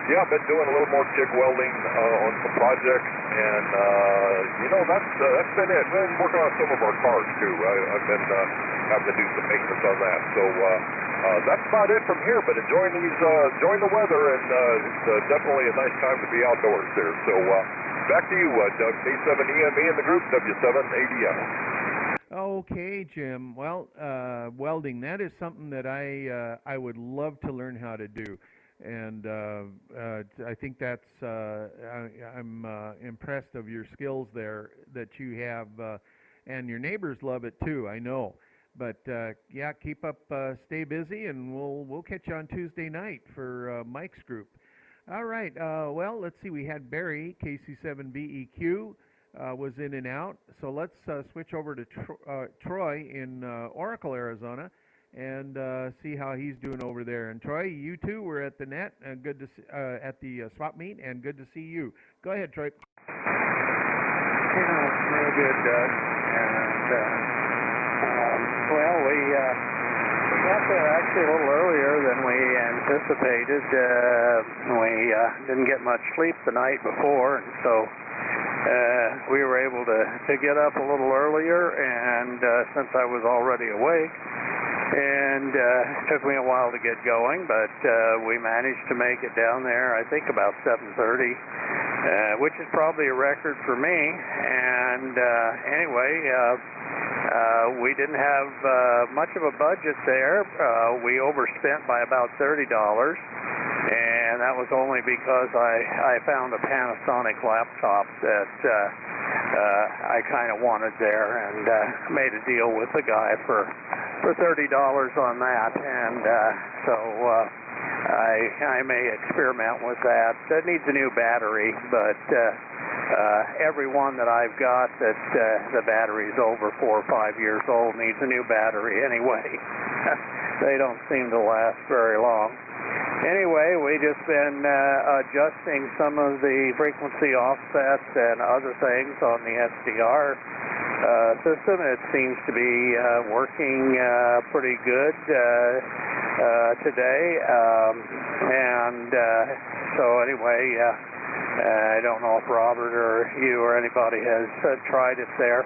I've been doing a little more TIG welding on some projects, and that's been it. We're working on some of our cars too. I've been having to do some maintenance on that. So that's about it from here. But enjoying the weather, and it's definitely a nice time to be outdoors there. So back to you, Doug, K7EME and the group, W7ADF. Okay, Jim. Well, welding, that is something that I would love to learn how to do. And I think I'm impressed of your skills there that you have, and your neighbors love it too, I know. But keep up, stay busy, and we'll catch you on Tuesday night for Mike's group. All right. Well, let's see. We had Barry, KC7BEQ, was in and out. So let's switch over to Troy in Oracle, Arizona, and see how he's doing over there. And Troy, you too were at the net, good to at the swap meet, and good to see you. Go ahead, Troy. Real good, Doug. And we got there actually a little earlier than we anticipated. We didn't get much sleep the night before, and so we were able to get up a little earlier, and since I was already awake, and it took me a while to get going, but we managed to make it down there, I think about 7:30, which is probably a record for me. And anyway, we didn't have much of a budget there. We overspent by about $30, and that was only because I found a Panasonic laptop that I kind of wanted there, and made a deal with the guy for $30 on that, and so I may experiment with that. It needs a new battery, but every one that I've got that the battery's over 4 or 5 years old needs a new battery anyway. They don't seem to last very long. Anyway, we just been adjusting some of the frequency offsets and other things on the SDR system. It seems to be working pretty good today, and so anyway, I don't know if Robert or you or anybody has tried it there.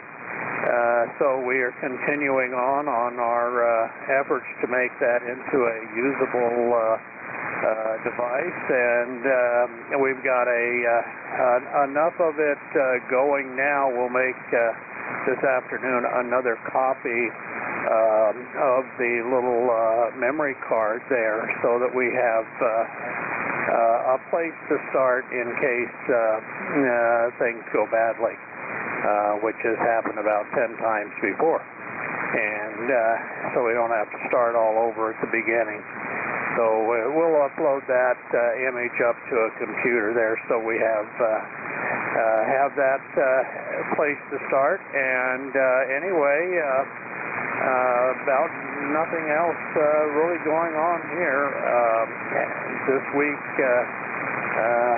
So we are continuing on our efforts to make that into a usable device, and we've got enough of it going now. We'll make this afternoon another copy of the little memory card there, so that we have a place to start in case things go badly. which has happened about 10 times before. And so we don't have to start all over at the beginning. So we'll upload that image up to a computer there, so we have that place to start. And anyway, about nothing else really going on here. This week,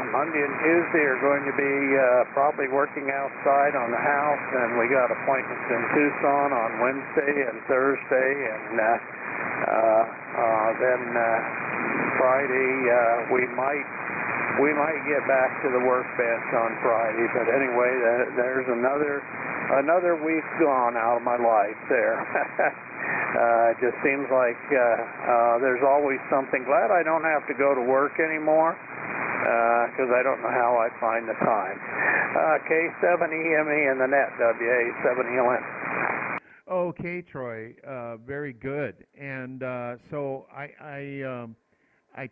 Monday and Tuesday are going to be probably working outside on the house, and we got appointments in Tucson on Wednesday and Thursday, and then Friday we might get back to the workbench on Friday. But anyway, there's another week gone out of my life there. It just seems like there's always something. Glad I don't have to go to work anymore, because I don't know how I'd find the time. K7EME and the net, WA7ELN. Okay, Troy, very good. And so I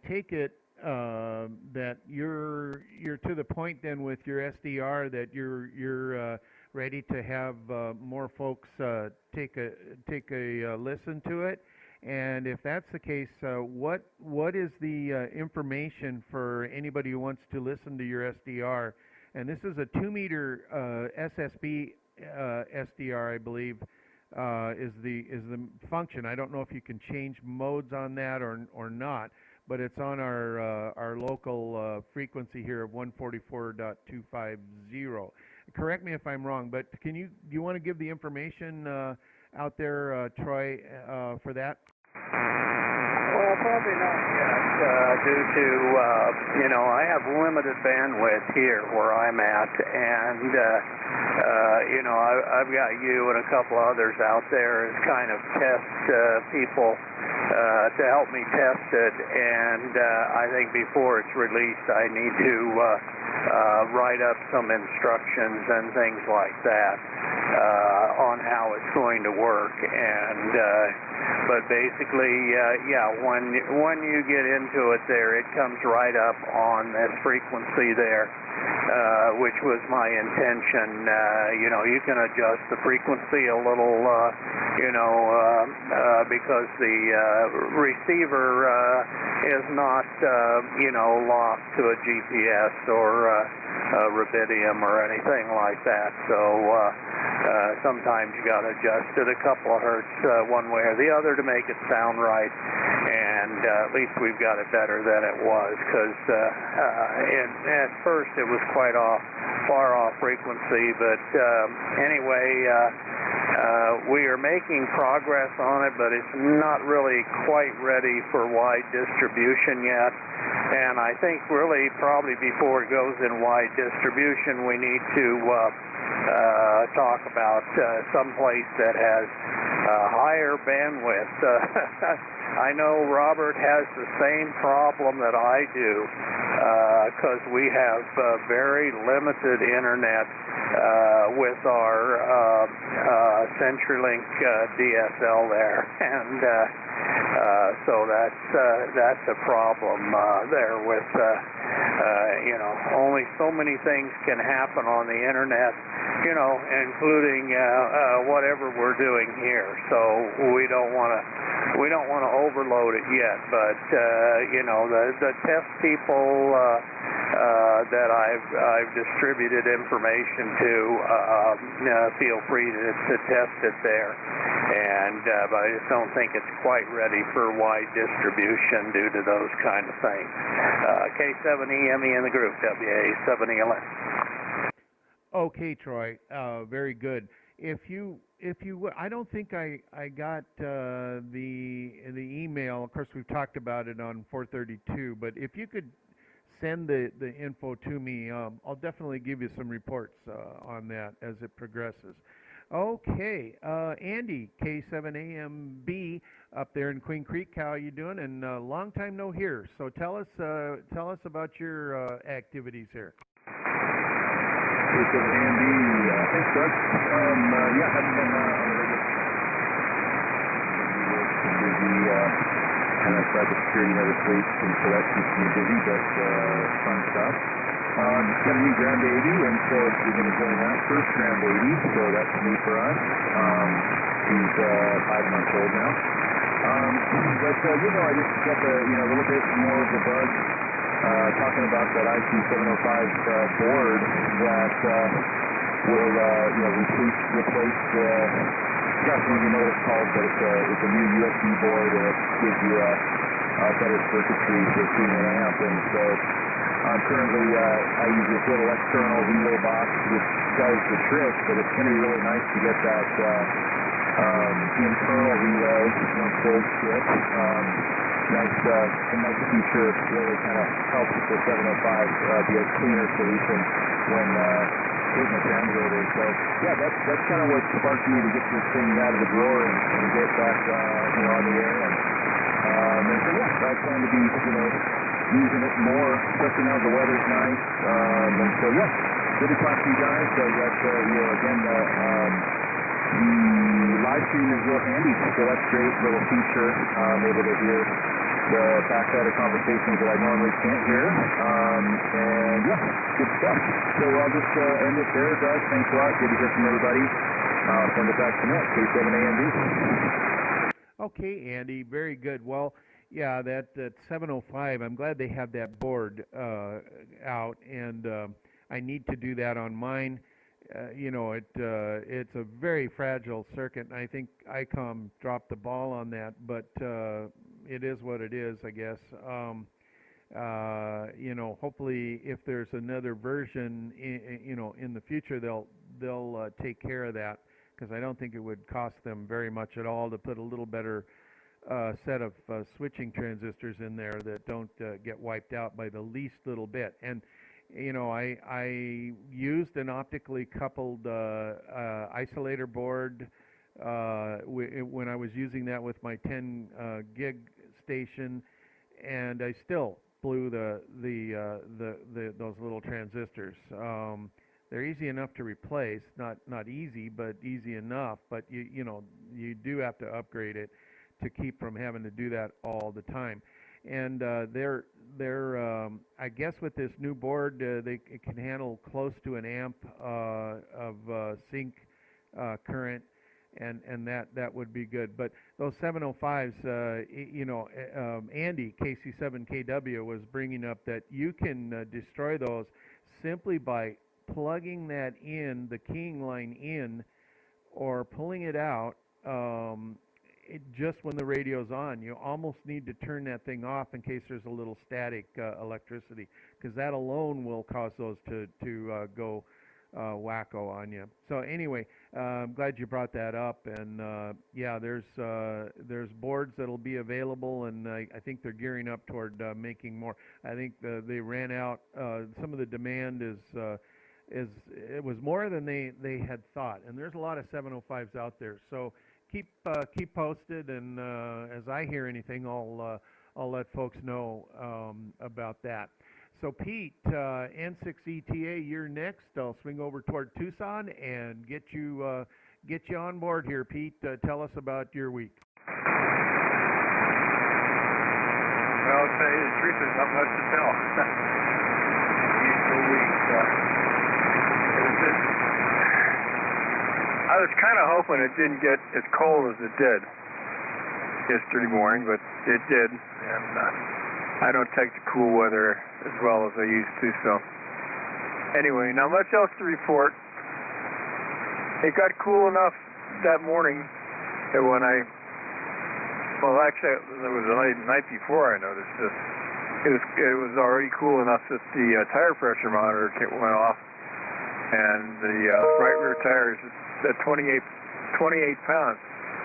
take it that you're to the point then with your SDR that you're ready to have more folks take a listen to it. And if that's the case, what is the information for anybody who wants to listen to your SDR? And this is a 2-meter SSB SDR, I believe, is the function. I don't know if you can change modes on that or not, but it's on our local frequency here of 144.250. Correct me if I'm wrong, but do you want to give the information out there, Troy, for that? Well, probably not yet, due to, I have limited bandwidth here where I'm at, and, I've got you and a couple others out there as kind of test people to help me test it, and I think before it's released I need to write up some instructions and things like that on how it's going to work. And but basically, when you get into it there, it comes right up on this frequency there, which was my intention. You can adjust the frequency a little, because the receiver is not, locked to a GPS or rubidium or anything like that. So sometimes you got to adjust it a couple of hertz one way or the other to make it sound right. And at least we've got it better than it was, because at first it was quite far off frequency. But anyway, we are making progress on it, but it's not really quite ready for wide distribution yet. And I think really probably before it goes in wide distribution, we need to talk about some place that has higher bandwidth. I know Robert has the same problem that I do, because we have very limited internet with our CenturyLink DSL there, and so that's a problem there with only so many things can happen on the internet, including whatever we're doing here. So we don't want to overload it yet, but the test people that I've distributed information to, feel free to test it there. And but I just don't think it's quite ready for wide distribution due to those kind of things. K7EME in the group, WA7ELN. Okay, Troy. Very good. If you I don't think I got the email. Of course, we've talked about it on 432. But if you could send the info to me, I'll definitely give you some reports on that as it progresses. Okay, Andy, K7AMB up there in Queen Creek. How you doing? And long time no hear. So tell us about your activities here. K7AMB, thanks, Doug. Haven't been kind of cybersecurity, network sleep, and so that keeps me busy, but fun stuff. Got a new grandbaby, and so we're going to join that first grandbaby, so that's new for us. He's 5 months old now. But, I just got a little bit more of a buzz talking about that IC705 board that will, replace gosh, I don't even know what it's called, but it's a new USB board, and it gives you a better circuitry for tuning an amp. And so currently I use this little external relay box, which does the trick, but it's going to be really nice to get that internal relay once those ship. A nice feature, really kind of helps the 705 be a cleaner solution when hitting the translators. So yeah, that's kind of what sparked me to get this thing out of the drawer and get it back on the air. And so yeah, I plan to be using it more, especially now the weather's nice. And so yeah, good to talk to you guys. So that again the live stream is real handy, so that's great little feature. I'm able to hear the backside of conversations that I normally can't hear. And yeah, good stuff. So I'll just end it there, guys. Thanks a lot. Good to hear from everybody. Send it back to Nick, K7AMD. Okay, Andy, very good. Well, yeah, that 705, I'm glad they have that board out, and I need to do that on mine. It's a very fragile circuit, and I think ICOM dropped the ball on that, but it is what it is, I guess. Hopefully, if there's another version, in the future, they'll take care of that, because I don't think it would cost them very much at all to put a little better set of switching transistors in there that don't get wiped out by the least little bit. And I used an optically coupled isolator board when I was using that with my 10 gig station, and I still blew those little transistors. They're easy enough to replace, not easy, but easy enough. But you do have to upgrade it to keep from having to do that all the time. And they're I guess with this new board, it can handle close to an amp of sync current, and that would be good. But those 705s, Andy KC7KW was bringing up that you can destroy those simply by plugging that in, the keying line in, or pulling it out. Just when the radio's on, you almost need to turn that thing off in case there's a little static electricity, because that alone will cause those to go wacko on you. So anyway, I'm glad you brought that up, and yeah, there's boards that'll be available, and I think they're gearing up toward making more. I think they ran out. Some of the demand it was more than they had thought, and there's a lot of 705s out there. So keep posted, and as I hear anything, I'll let folks know about that. So Pete, N6ETA, you're next. I'll swing over toward Tucson and get you on board here. Pete, tell us about your week. Well, I'll tell you the truth, there's not much to tell. Usual week. It was just, I was kind of hoping it didn't get as cold as it did yesterday morning, but it did, and I don't take the cool weather as well as I used to, so anyway, not much else to report. It got cool enough that morning that when actually it was the night before I noticed this. It was already cool enough that the tire pressure monitor went off, and the right rear tire is at 28 pounds,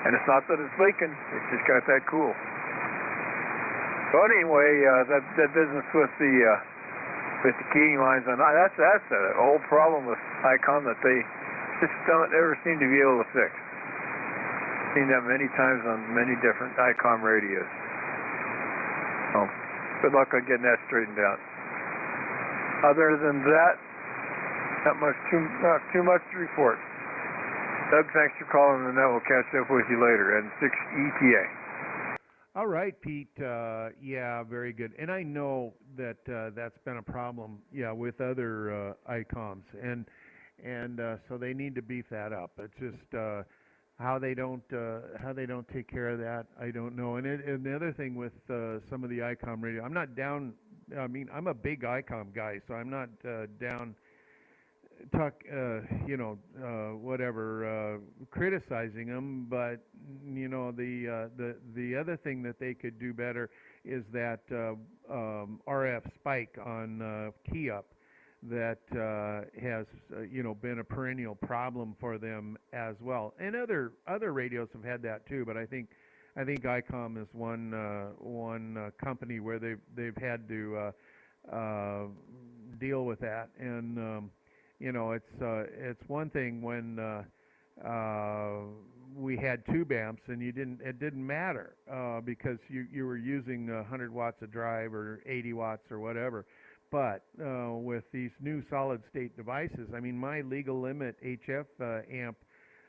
and it's not that it's leaking; it just got that cool. But anyway, that business with the keying lines, and that's a whole problem with ICOM that they just don't ever seem to be able to fix. I've seen that many times on many different ICOM radios. So good luck on getting that straightened out. Other than that, not too much to report. Doug, thanks for calling, and then we'll catch up with you later. And 6 ETA. All right, Pete. Yeah, very good. And I know that that's been a problem, yeah, with other ICOMs, and so they need to beef that up. It's just how they don't take care of that, I don't know. And the other thing with some of the ICOM radio, I'm not down. I mean, I'm a big ICOM guy, so I'm not down talk, whatever, criticizing them, but the other thing that they could do better is that RF spike on key up that has been a perennial problem for them as well. And other radios have had that too, but I think ICOM is one company where they've had to deal with that. And it's one thing when we had tube amps and it didn't matter because you were using 100 watts of drive or 80 watts or whatever. But with these new solid state devices, I mean, my legal limit HF amp,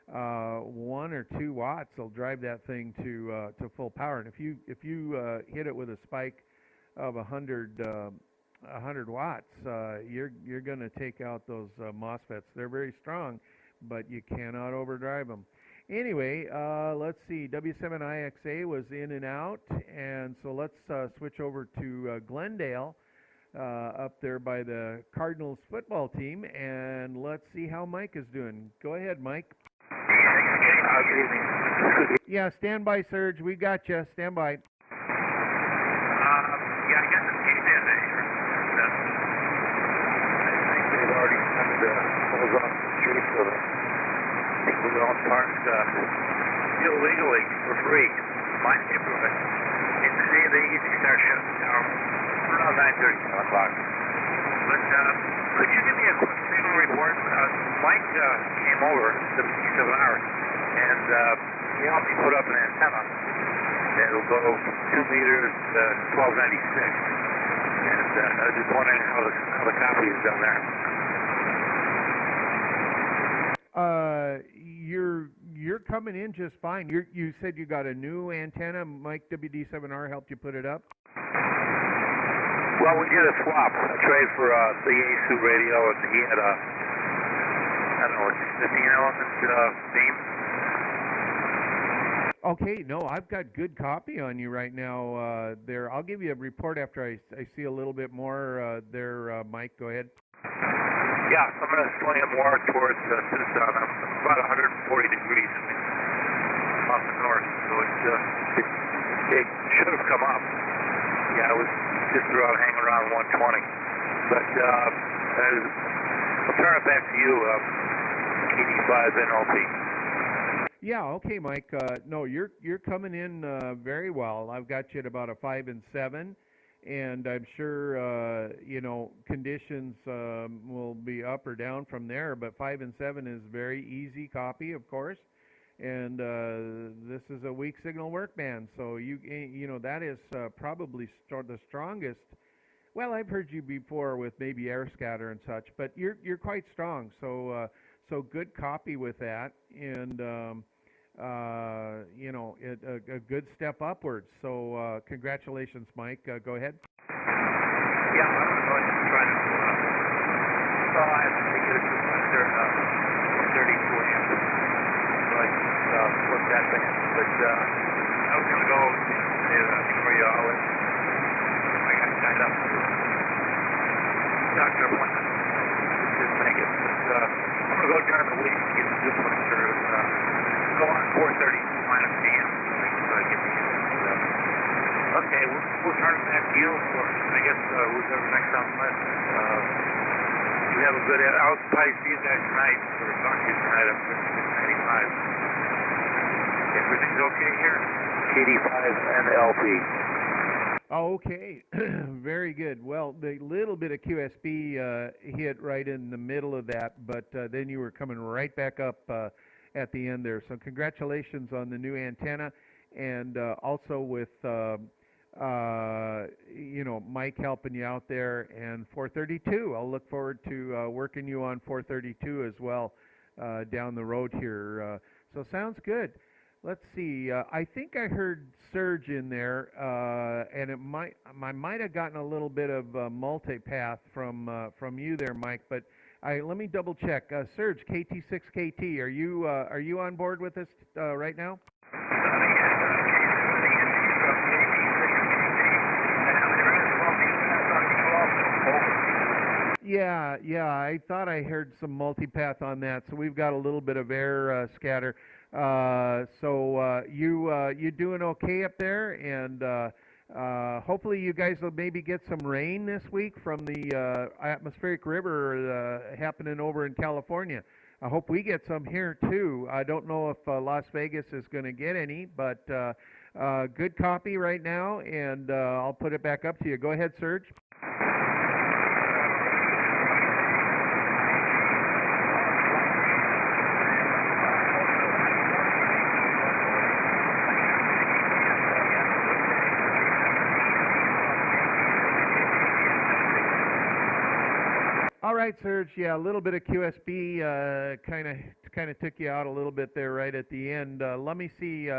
1 or 2 watts will drive that thing to full power. And if you hit it with a spike of 100 watts, you're going to take out those MOSFETs. They're very strong, but you cannot overdrive them. Anyway, let's see. W7IXA was in and out, and so let's switch over to Glendale up there by the Cardinals football team, and let's see how Mike is doing. Go ahead, Mike. Good evening. Yeah, stand by, Serge. We got you. Stand by. Yeah, I guess it's game day here. I think they've already kind of closed off the street for the people that own parks illegally for free. My neighborhood. And today they usually start shutting down around 9:30, 10 o'clock. But could you give me a quick signal report? Mike came over to the P7R and he helped me put up an antenna. It'll go 2 meters, 1296. And I was just wondering how the copy is done there. You're coming in just fine. You said you got a new antenna. Mike WD7R helped you put it up. Well, we did a swap, a trade for the Yaesu radio, and he had a, I don't know, 15 element beam. Okay, no, I've got good copy on you right now there. I'll give you a report after I see a little bit more there, Mike. Go ahead. Yeah, I'm going to swing it more towards Tucson. I'm about 140 degrees off the north, so it should have come up. Yeah, it was just hanging around 120. But I'll turn it back to you, KD5 NLP. Yeah, okay, Mike. No, you're coming in very well. I've got you at about a 5 and 7, and I'm sure conditions will be up or down from there. But 5 and 7 is very easy copy, of course, and this is a weak signal workband. So that is probably the strongest. Well, I've heard you before with maybe air scatter and such, but you're quite strong. So good copy with that, and a good step upwards. So congratulations, Mike. Go ahead. Yeah, I'm going to try to. Well, I have to take it under 32 amp. So I flip that thing. But I was going to go to the Victoria Outlet. I got tied up to doctor appointment. Didn't make it. But I'm going to go during the week and get the duplictor and go on 4:30 minus PM. So I get the okay, we'll turn it back to you for, I guess, whoever next on the list. You have a good, I'll probably see you guys tonight, or talk to you tonight up at 695. Everything's okay here? KD5 and LP. Okay, very good. Well, the little bit of QSB hit right in the middle of that, but then you were coming right back up at the end there. So congratulations on the new antenna, and also with Mike helping you out there, and 432. I'll look forward to working you on 432 as well down the road here. So sounds good. let's see. I think I heard surge in there, and I might have gotten a little bit of multipath from you there, Mike. But let me double check. Surge, KT6KT, are you on board with us right now? Yeah, I thought I heard some multipath on that, so we've got a little bit of air scatter. So you doing okay up there? And hopefully you guys will maybe get some rain this week from the atmospheric river happening over in California. I hope we get some here too. I don't know if Las Vegas is going to get any, but good copy right now, and I'll put it back up to you. Go ahead, Serge. All right, Serge. Yeah, a little bit of QSB kind of took you out a little bit there right at the end. Let me see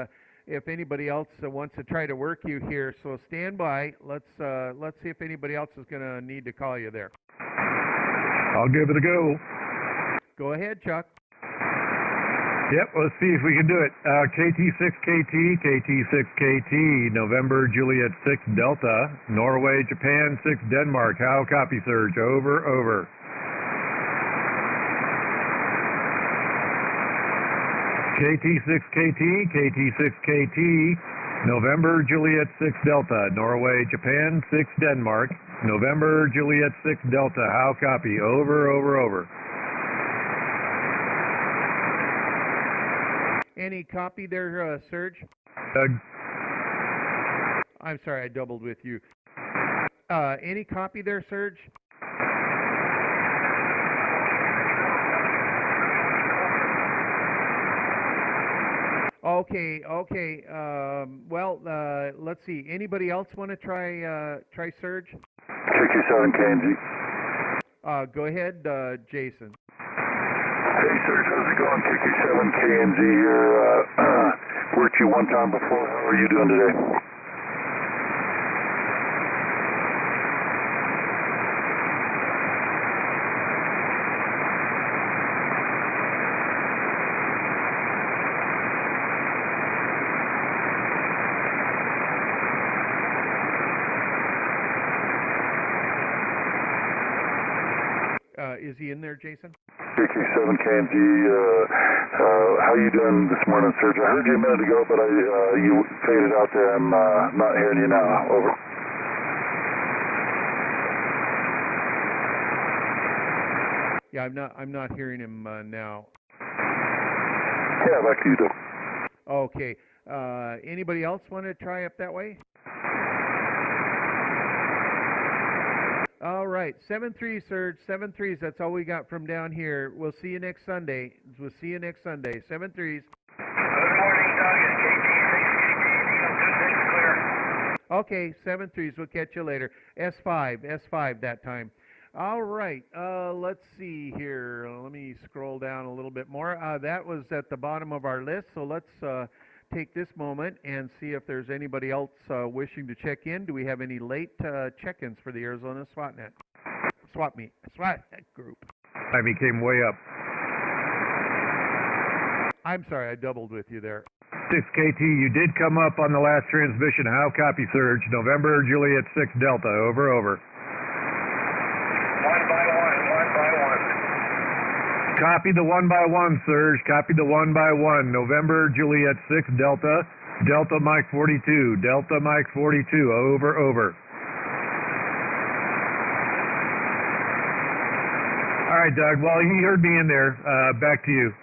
if anybody else wants to try to work you here. So stand by. Let's see if anybody else is going to need to call you there. I'll give it a go. Go ahead, Chuck. Yep, let's see if we can do it. KT6KT, KT6KT, November Juliet 6 Delta, Norway, Japan 6 Denmark. How copy, Surge? Over, over. KT6KT, KT6KT, November Juliet 6 Delta, Norway, Japan 6 Denmark, November Juliet 6 Delta. How copy? Over, over, over. Any copy there, Serge? Doug? I'm sorry, I doubled with you. Any copy there, Serge? Okay. Well, let's see. Anybody else want to try Serge? 67 KMZ. Go ahead, Jason. Hey, Serge, how's it going? 67 KMZ here. Worked you one time before. How are you doing today? Is he in there, Jason? KQ7 KMG, how you doing this morning, Serge? I heard you a minute ago, but you faded out there. I'm not hearing you now. Over. Yeah, I'm not hearing him now. Yeah, back to you, though. Okay. Anybody else want to try up that way? All right, 7-3, Serge. 7-3s. That's all we got from down here. We'll see you next Sunday. 7-3s. Good morning, Doug. It's KT6KT. Clear. Okay, 7-3s. We'll catch you later. S5 that time. All right, let's see here. Let me scroll down a little bit more. That was at the bottom of our list, so let's take this moment and see if there's anybody else wishing to check in. Do we have any late check-ins for the Arizona SWATnet? SWAT group. I became way up. I'm sorry, I doubled with you there. 6KT, you did come up on the last transmission. How copy, Surge? November Juliet 6 Delta. Over, over. One by one. Copy the 1 by 1, Surge. Copy the 1 by 1. November Juliet 6 Delta. Delta Mike 42. Delta Mike 42. Over, over. All right, Doug. Well, he heard me in there. Back to you.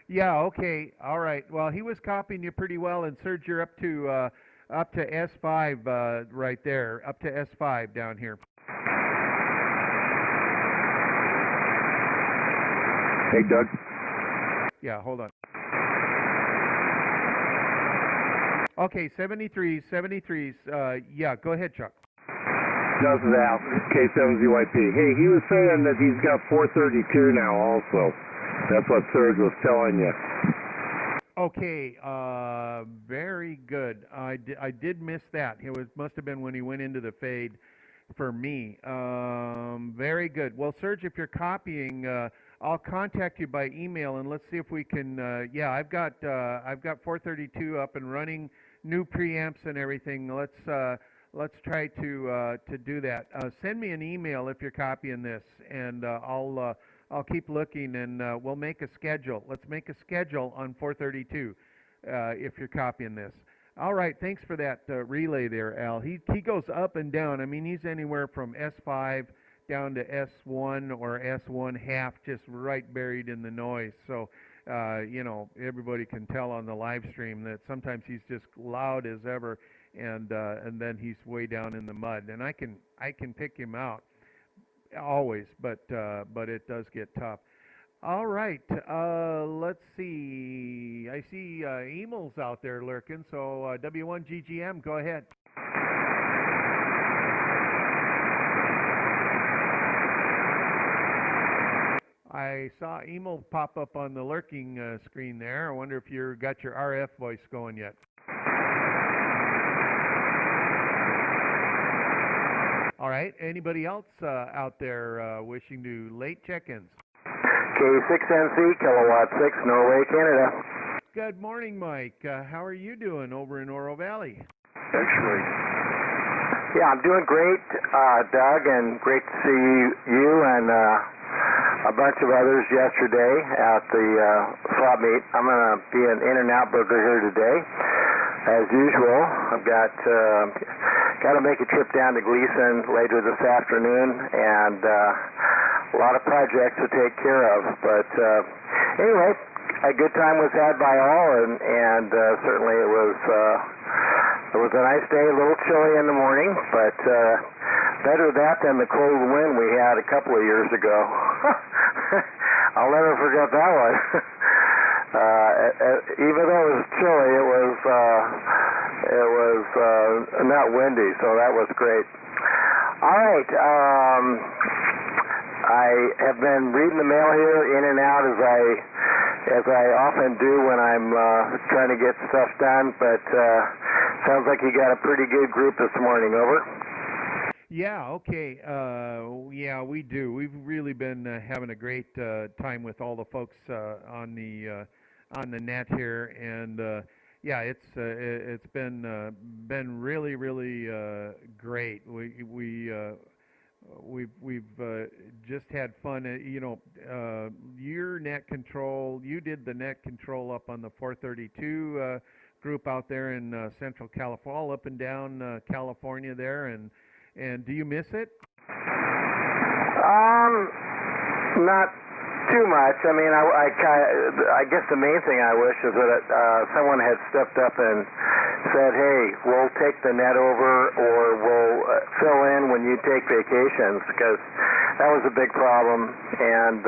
Yeah, okay. All right. Well, he was copying you pretty well, and Serge, you're up to S5 right there. Up to S5 down here. Hey, Doug. Yeah, hold on. Okay, 73s. Yeah, go ahead, Chuck. This is Al, K7ZYP. Hey, he was saying that he's got 432 now also. That's what Serge was telling you. Okay, very good. I did miss that. Must have been when he went into the fade for me. Very good. Well, Serge, if you're copying, I'll contact you by email and let's see if we can. Yeah, I've got 432 up and running, new preamps and everything. Let's try to do that. Send me an email if you're copying this, and I'll keep looking, and we'll make a schedule. Let's make a schedule on 432 if you're copying this. All right, thanks for that relay there, Al. He goes up and down. I mean, he's anywhere from S5 down to S1 or S1 half, just right buried in the noise. So, everybody can tell on the live stream that sometimes he's just loud as ever, and then he's way down in the mud. And I can pick him out always, but it does get tough. All right, let's see. I see Emel's out there lurking, so W1GGM, go ahead. I saw Emil pop up on the lurking screen there. I wonder if you got your RF voice going yet. All right, anybody else out there wishing to late check-ins? K6NC, Kilowatt 6, Norway, Canada. Good morning, Mike. How are you doing over in Oro Valley? Excellent. Yeah, I'm doing great, Doug, and great to see you and a bunch of others yesterday at the swap meet. I'm going to be an In-N-Out burger here today. As usual, I've got to make a trip down to Gleason later this afternoon, and a lot of projects to take care of. But anyway, a good time was had by all, and certainly it was a nice day, a little chilly in the morning, but better that than the cold wind we had a couple of years ago. I'll never forget that one. Even though it was chilly, it was not windy, so that was great. All right. I have been reading the mail here in and out as I often do when I'm trying to get stuff done, but sounds like you got a pretty good group this morning. Over. Yeah, okay. Yeah, we do. We've really been having a great time with all the folks on the net here, and yeah, it's been really great. We've just had fun. Your net control. You did the net control up on the 432 group out there in Central California, all up and down California there, and do you miss it? Not too much. I mean, I guess the main thing I wish is that someone had stepped up and said, hey, we'll take the net over, or we'll fill in when you take vacations, because that was a big problem. And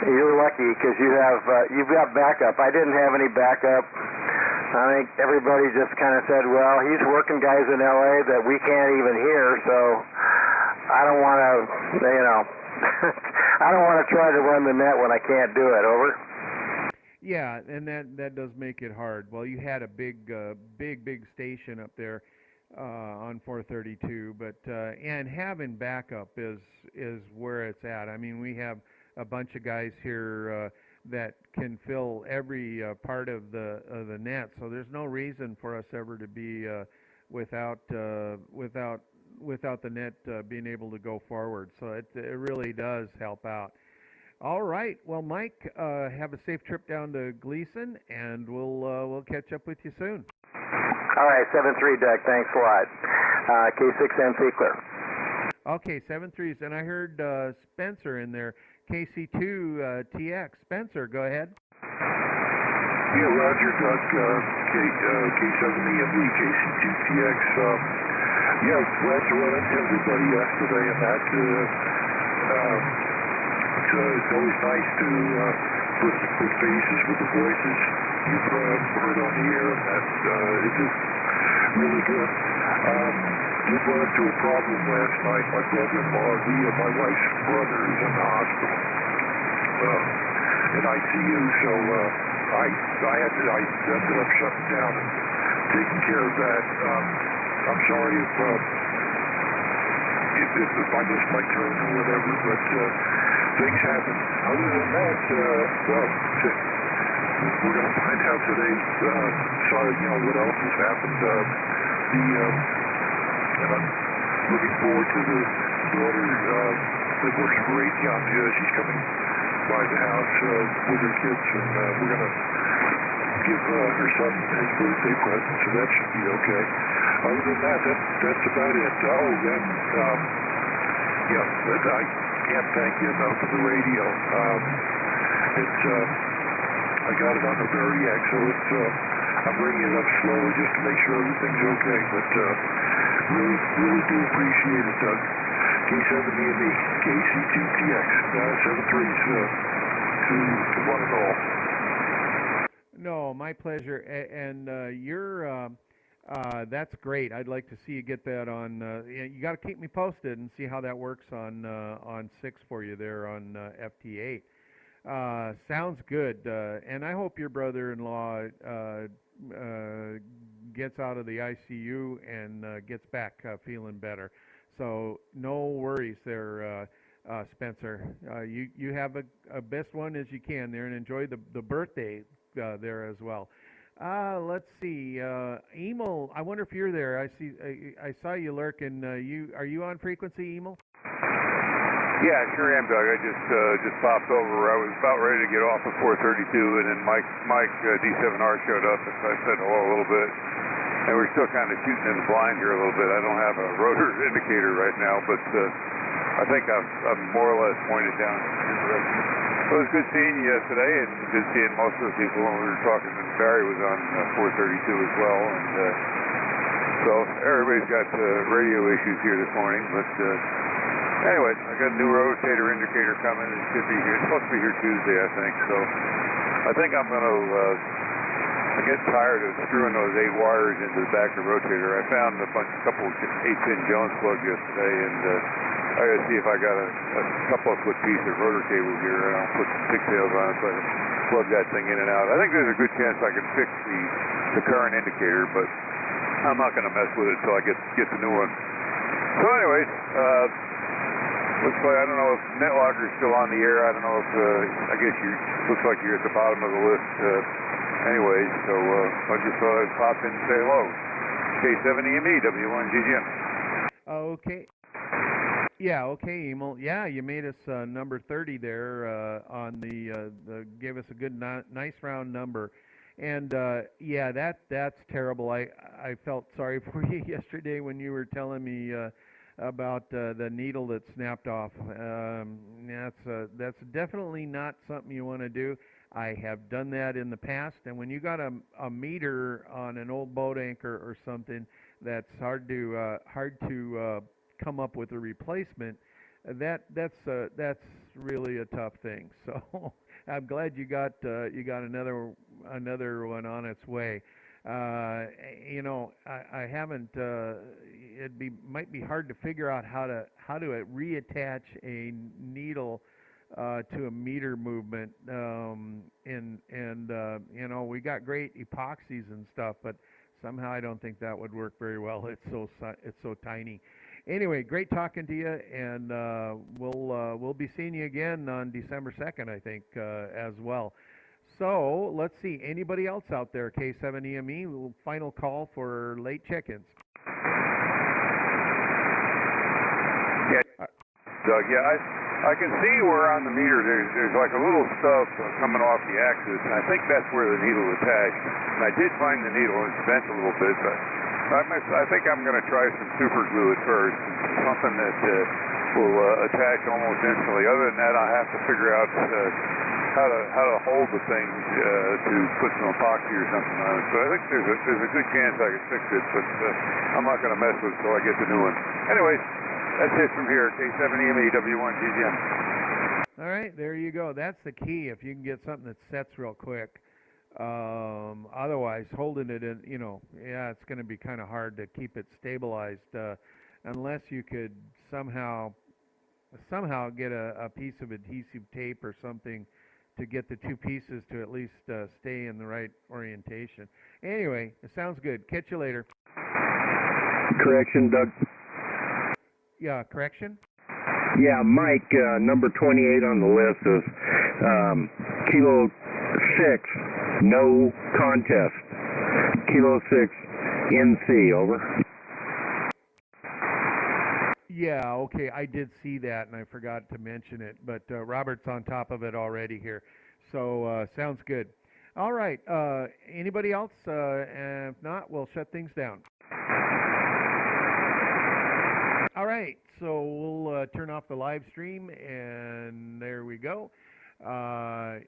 you're lucky because you've got backup. I didn't have any backup. I think everybody just kind of said, well, he's working guys in L.A. that we can't even hear, so I don't want to, I don't want to try to run the net when I can't do it. Over. Yeah, and that does make it hard. Well, you had a big station up there on 432, but and having backup is where it's at. I mean, we have a bunch of guys here that can fill every part of the net, so there's no reason for us ever to be without the net being able to go forward. So it really does help out. All right, well, Mike, have a safe trip down to Gleason, and we'll catch up with you soon. All right, 7-3, Doug. Thanks a lot. K6NC clear. Okay, 7-3s, and I heard Spencer in there. KC2 TX. Spencer, go ahead. Yeah, Roger, Doug. K7EMB, KC2TX. Yeah, glad to run into everybody yesterday, and that it's always nice to put faces with the voices you've heard on the air, and that is just really good. Did run into a problem last night. My brother-in-law, my wife's brother, is in the hospital, in ICU, so I I ended up shutting down and taking care of that. I'm sorry if I missed my turn or whatever, but things happen. Other than that, well, we're going to find out today. Sorry, what else has happened. And I'm looking forward to the daughter that works for Raytheon. She's coming by the house with her kids, and we're going to give her son his birthday present, so that should be okay. Other than that, that's about it. Oh, and I can't thank you enough for the radio. I got it on the Variac, so I'm bringing it up slowly just to make sure everything's okay, but really do appreciate it, Doug. K7EME, KC2TX, 73s to one and all. No, my pleasure. And that's great. I'd like to see you get that on. You got to keep me posted and see how that works on 6 for you there on FT8. Sounds good. And I hope your brother-in-law gets out of the ICU and gets back feeling better. So no worries there, Spencer. You have a best one as you can there, and enjoy the birthday there as well. Let's see, Emil. I wonder if you're there. I saw you lurking. Are you on frequency, Emil? Yeah, sure am, Doug. I just popped over. I was about ready to get off at 432, and then Mike D7R showed up, and so I said hello a little bit. And we're still kind of shooting in the blind here a little bit. I don't have a rotor indicator right now, but I think I'm more or less pointed down in the direction. It was good seeing you yesterday, and good seeing most of the people when we were talking. And Barry was on 432 as well, and so everybody's got radio issues here this morning, but. Anyways, I got a new rotator indicator coming. It should be here. It's supposed to be here Tuesday, I think. So I think I'm going to. I get tired of screwing those 8 wires into the back of the rotator. I found a couple of 8-pin Jones plugs yesterday, and I got to see if I got a couple of foot piece of rotor cable here, and I'll put some pigtails on it so I can plug that thing in and out. I think there's a good chance I can fix the current indicator, but I'm not going to mess with it until I get the new one. So anyways. Looks like, I don't know if NetLogger is still on the air. I don't know if, I guess looks like you're at the bottom of the list anyways, so I just thought I'd pop in and say hello. K7EME, W1GGM. Okay. Yeah, okay, Emil. Yeah, you made us number 30 there on gave us a good, nice round number. And yeah, that's terrible. I felt sorry for you yesterday when you were telling me about the needle that snapped off. That's definitely not something you want to do. I have done that in the past, and when you got a meter on an old boat anchor or something that's hard to come up with a replacement, that's really a tough thing. So I'm glad you got another one on its way. I haven't. Might be hard to figure out how to reattach a needle to a meter movement. We got great epoxies and stuff, but somehow I don't think that would work very well. It's so tiny. Anyway, great talking to you, and we'll be seeing you again on December 2nd, I think, as well. So let's see. Anybody else out there? K7EME. Final call for late check-ins. Yeah, Doug. Yeah, I can see where on the meter there's like a little stub coming off the axis, and I think that's where the needle attached. And I did find the needle, and it's bent a little bit, but I think I'm going to try some super glue at first, something that will attach almost instantly. Other than that, I have to figure out how to hold the thing to put some epoxy or something on it. So I think there's a good chance I can fix it, but I'm not going to mess with it until I get the new one. Anyways, that's it from here. K7EME, W1GGM. All right, there you go. That's the key. If you can get something that sets real quick. Otherwise, holding it in, it's going to be kind of hard to keep it stabilized unless you could somehow get a piece of adhesive tape or something to get the two pieces to at least stay in the right orientation. Anyway, it sounds good. Catch you later. Correction, Doug. Yeah, correction? Yeah, Mike, number 28 on the list is Kilo 6, no contest. Kilo 6, NC, over. Yeah, okay, I did see that and I forgot to mention it, but Robert's on top of it already here. So, sounds good. All right, anybody else? If not, we'll shut things down. All right, so we'll turn off the live stream, and there we go. And